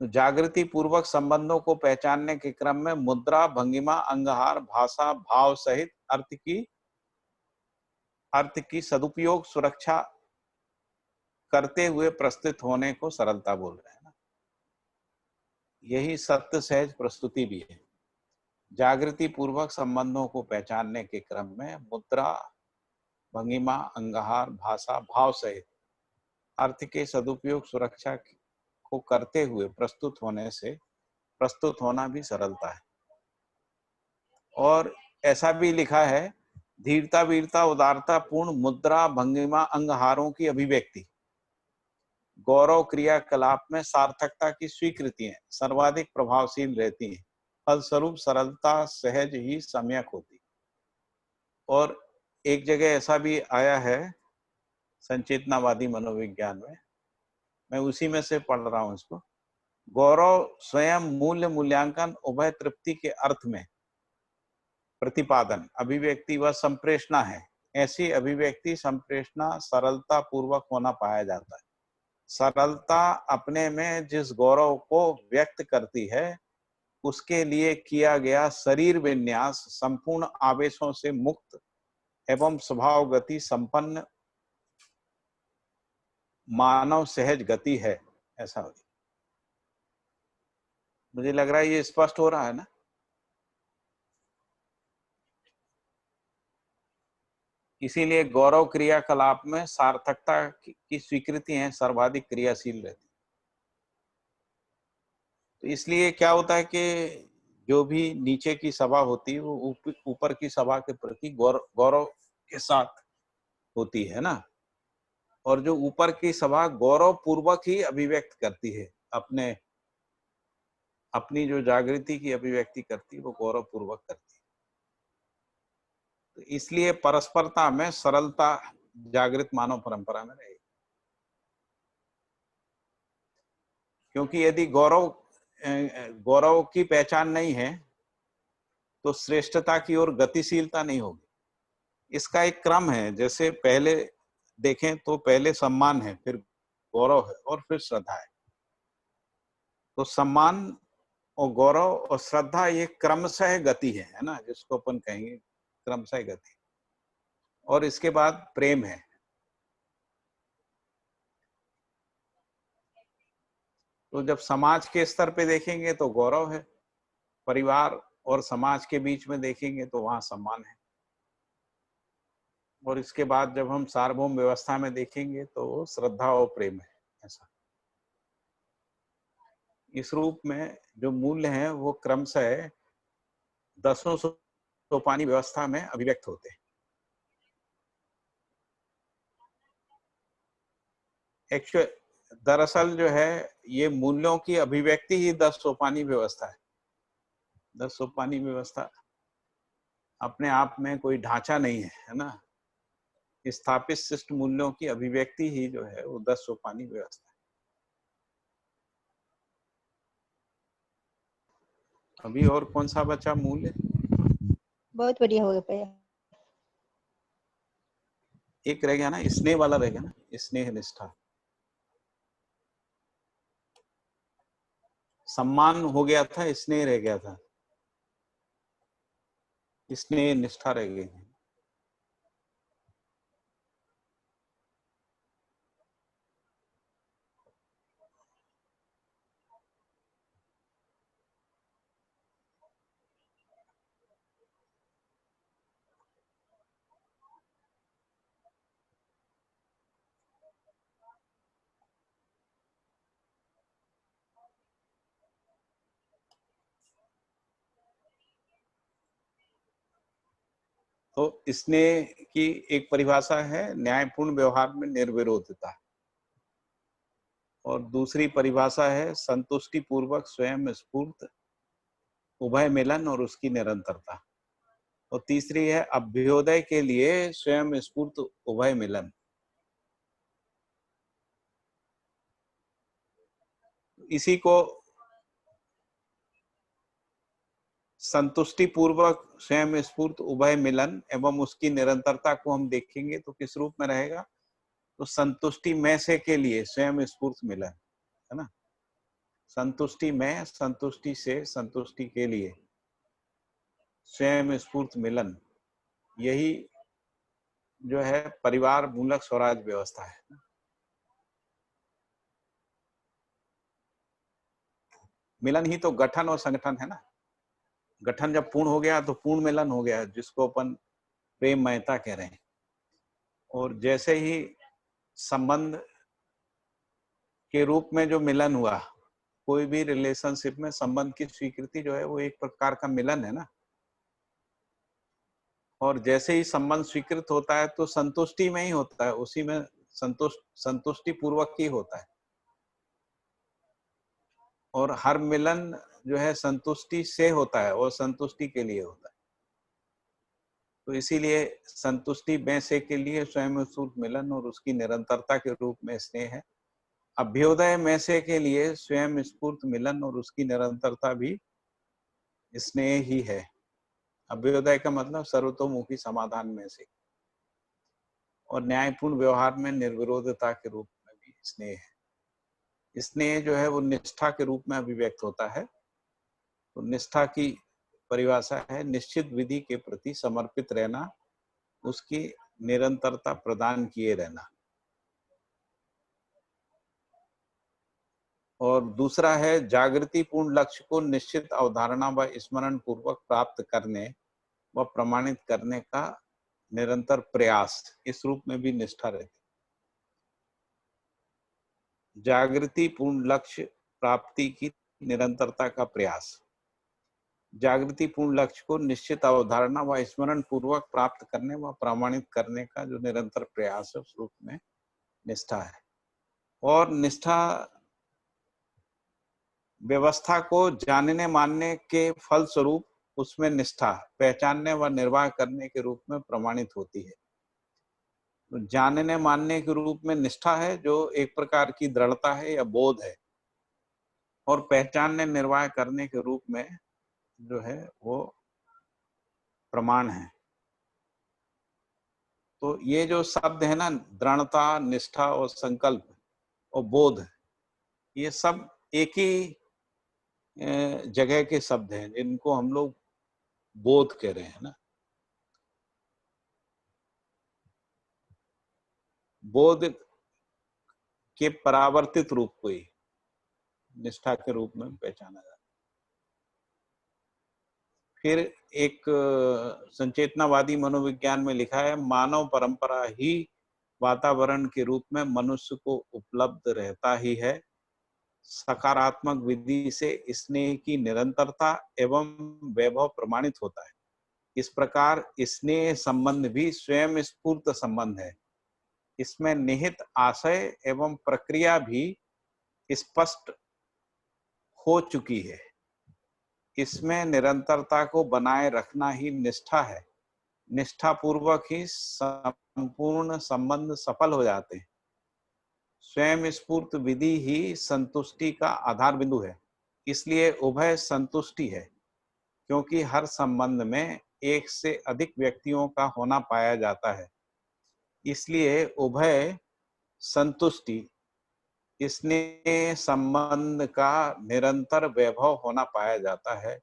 तो जागृति पूर्वक संबंधों को पहचानने के क्रम में मुद्रा, भंगिमा, अंगहार, भाषा, भाव सहित अर्थ की सदुपयोग, सुरक्षा करते हुए प्रस्तुत होने को सरलता बोल रहे हैं ना। यही सत्य सहज प्रस्तुति भी है। जागृति पूर्वक संबंधों को पहचानने के क्रम में मुद्रा, भंगिमा, अंगहार, भाषा, भाव सहित अर्थ के सदुपयोग, सुरक्षा को करते हुए प्रस्तुत होना भी सरलता है। और ऐसा भी लिखा है, धीरता, वीरता, उदारता पूर्ण मुद्रा, भंगिमा, अंगहारों की अभिव्यक्ति, गौरव क्रियाकलाप में सार्थकता की स्वीकृतियां सर्वाधिक प्रभावशील रहती हैं, फलस्वरूप सरलता सहज ही सम्यक होती। और एक जगह ऐसा भी आया है संचेतनावादी मनोविज्ञान में, मैं उसी में से पढ़ रहा हूं इसको, गौरव स्वयं मूल्य मूल्यांकन उभय तृप्ति के अर्थ में प्रतिपादन, अभिव्यक्ति व संप्रेषणा है। ऐसी अभिव्यक्ति, संप्रेषणा सरलता पूर्वक होना पाया जाता है। सरलता अपने में जिस गौरव को व्यक्त करती है, उसके लिए किया गया शरीर विन्यास संपूर्ण आवेशों से मुक्त एवं स्वभाव गति संपन्न मानव सहज गति है, ऐसा हो। मुझे लग रहा है ये स्पष्ट हो रहा है ना। इसीलिए गौरव क्रियाकलाप में सार्थकता की स्वीकृति है सर्वाधिक क्रियाशील रहती। तो इसलिए क्या होता है कि जो भी नीचे की सभा होती है, वो ऊपर की सभा के प्रति गौरव के साथ होती है ना, और जो ऊपर की सभा गौरव पूर्वक ही अभिव्यक्त करती है, अपनी जो जागृति की अभिव्यक्ति करती है वो गौरव पूर्वक करती है। तो इसलिए परस्परता में सरलता जागृत मानव परंपरा में रहेगी, क्योंकि यदि गौरव की पहचान नहीं है तो श्रेष्ठता की ओर गतिशीलता नहीं होगी। इसका एक क्रम है, जैसे पहले देखें तो पहले सम्मान है, फिर गौरव है और फिर श्रद्धा है। तो सम्मान और गौरव और श्रद्धा ये क्रमशः गति है ना, जिसको अपन कहेंगे क्रमशः गति, और इसके बाद प्रेम है। तो जब समाज के स्तर पे देखेंगे तो गौरव है, परिवार और समाज के बीच में देखेंगे तो वहां सम्मान है, और इसके बाद जब हम सार्वभौम व्यवस्था में देखेंगे तो श्रद्धा और प्रेम है। ऐसा इस रूप में जो मूल्य हैं वो क्रमशः 10 सोपानी व्यवस्था में अभिव्यक्त होते हैं। दरअसल जो है ये मूल्यों की अभिव्यक्ति ही 10 सोपानी व्यवस्था है। 10 सोपानी व्यवस्था अपने आप में कोई ढांचा नहीं है ना, स्थापित शिष्ट मूल्यों की अभिव्यक्ति ही जो है वो 10 सोपानी व्यवस्था है। अभी और कौन सा बचा मूल्य? बहुत बढ़िया हो गया भैया। एक रह गया ना, स्नेह वाला रह गया ना, स्नेह निष्ठा। सम्मान हो गया था, स्नेह रह गया था, स्नेह निष्ठा रह गई। तो स्नेह की एक परिभाषा है न्यायपूर्ण व्यवहार में निर्विरोधता, और दूसरी परिभाषा है संतुष्टि पूर्वक स्वयं स्फूर्त उभय मिलन और उसकी निरंतरता, और तीसरी है अभ्युदय के लिए स्वयं स्फूर्त उभय मिलन। इसी को संतुष्टि पूर्वक स्वयं स्फूर्त उभय मिलन एवं उसकी निरंतरता को हम देखेंगे तो किस रूप में रहेगा, तो संतुष्टि में से के लिए स्वयं स्फूर्त मिलन, है ना। संतुष्टि में, संतुष्टि से, संतुष्टि के लिए स्वयं स्फूर्त मिलन, यही जो है परिवार मूलक स्वराज व्यवस्था है। मिलन ही तो गठन और संगठन है ना। गठन जब पूर्ण हो गया तो पूर्ण मिलन हो गया, जिसको अपन प्रेममयता कह रहे हैं। और जैसे ही संबंध के रूप में जो मिलन हुआ, कोई भी रिलेशनशिप में संबंध की स्वीकृति जो है वो एक प्रकार का मिलन है ना। और जैसे ही संबंध स्वीकृत होता है तो संतुष्टि में ही होता है, उसी में संतुष्टि पूर्वक ही होता है, और हर मिलन जो है संतुष्टि से होता है और संतुष्टि के लिए होता है। तो इसीलिए संतुष्टि में से के लिए स्वयं स्फूर्त मिलन और उसकी निरंतरता के रूप में स्नेह है। अभ्युदय में से के लिए स्वयं स्फूर्त मिलन और उसकी निरंतरता भी स्नेह ही है। अभ्युदय का मतलब सर्वतोमुखी समाधान में से, और न्यायपूर्ण व्यवहार में निर्विरोधता के रूप में भी स्नेह है। स्नेह जो है वो निष्ठा के रूप में अभिव्यक्त होता है। तो निष्ठा की परिभाषा है निश्चित विधि के प्रति समर्पित रहना, उसकी निरंतरता प्रदान किए रहना। और दूसरा है जागृति पूर्ण लक्ष्य को निश्चित अवधारणा व स्मरण पूर्वक प्राप्त करने व प्रमाणित करने का निरंतर प्रयास, इस रूप में भी निष्ठा रहती। जागृति पूर्ण लक्ष्य प्राप्ति की निरंतरता का प्रयास, जागृतिपूर्ण लक्ष्य को निश्चित अवधारणा व स्मरण पूर्वक प्राप्त करने व प्रमाणित करने का जो निरंतर प्रयास है उस रूप में निष्ठा है। और निष्ठा व्यवस्था को जानने मानने के फल स्वरूप उसमें निष्ठा पहचानने व निर्वाह करने के रूप में प्रमाणित होती है। तो जानने मानने के रूप में निष्ठा है जो एक प्रकार की दृढ़ता है या बोध है, और पहचानने निर्वाह करने के रूप में जो है वो प्रमाण है। तो ये जो शब्द है ना, दृढ़ता, निष्ठा और संकल्प और बोध, ये सब एक ही जगह के शब्द हैं जिनको हम लोग बोध कह रहे हैं ना। बोध के परावर्तित रूप को ही निष्ठा के रूप में पहचाना जाता है। फिर एक संचेतनावादी मनोविज्ञान में लिखा है, मानव परंपरा ही वातावरण के रूप में मनुष्य को उपलब्ध रहता ही है। सकारात्मक विधि से स्नेह की निरंतरता एवं वैभव प्रमाणित होता है। इस प्रकार स्नेह संबंध भी स्वयं स्फूर्त संबंध है। इसमें निहित आशय एवं प्रक्रिया भी स्पष्ट हो चुकी है। इसमें निरंतरता को बनाए रखना ही निष्ठा है। निष्ठा पूर्वक ही संपूर्ण संबंध सफल हो जाते हैं। स्वयं स्फूर्त विधि ही संतुष्टि का आधार बिंदु है। इसलिए उभय संतुष्टि है, क्योंकि हर संबंध में एक से अधिक व्यक्तियों का होना पाया जाता है। इसलिए उभय संतुष्टि स्नेह संबंध का निरंतर वैभव होना पाया जाता है।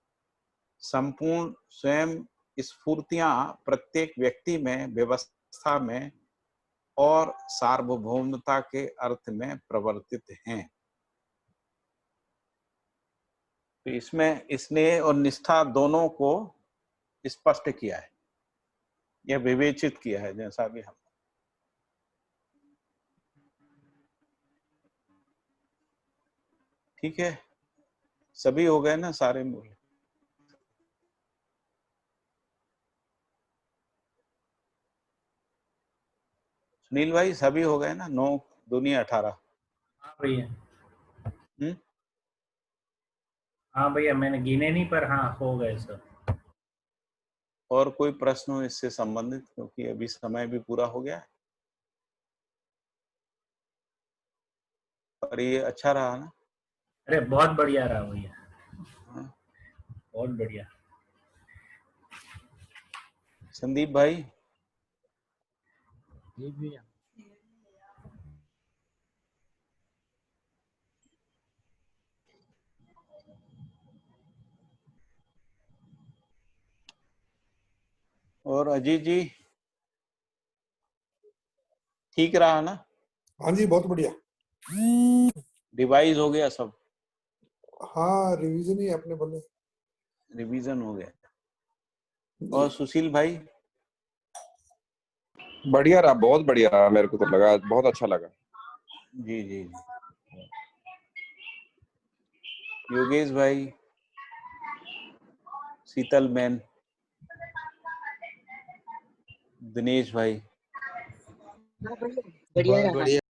संपूर्ण स्वयं स्फूर्तियां प्रत्येक व्यक्ति में, व्यवस्था में और सार्वभौमता के अर्थ में प्रवर्तित हैं। तो इसमें स्नेह और निष्ठा दोनों को स्पष्ट किया है, यह विवेचित किया है। जैसा भी हम ठीक है, सभी हो गए ना सारे मूल। सुनील भाई सभी हो गए ना? 9 दूनी 18। हाँ भैया, हाँ भैया, मैंने गिने नहीं पर हाँ हो गए सब। और कोई प्रश्न हो इससे संबंधित, क्योंकि अभी समय भी पूरा हो गया है। और ये अच्छा रहा ना? अरे बहुत बढ़िया रहा भैया, बहुत बढ़िया। संदीप भाई? जी भैया। और अजीत जी ठीक रहा ना? हाँ जी, बहुत बढ़िया। रिवाइज हो गया सब? हाँ, रिवीजन ही अपने बोले। रिवीजन हो गया। और सुशील भाई? बढ़िया रहा, बहुत बढ़िया रहा, मेरे को तो लगा बहुत अच्छा लगा। जी जी जी। योगेश भाई, शीतल मैन, दिनेश भाई? बढ़िया रहा।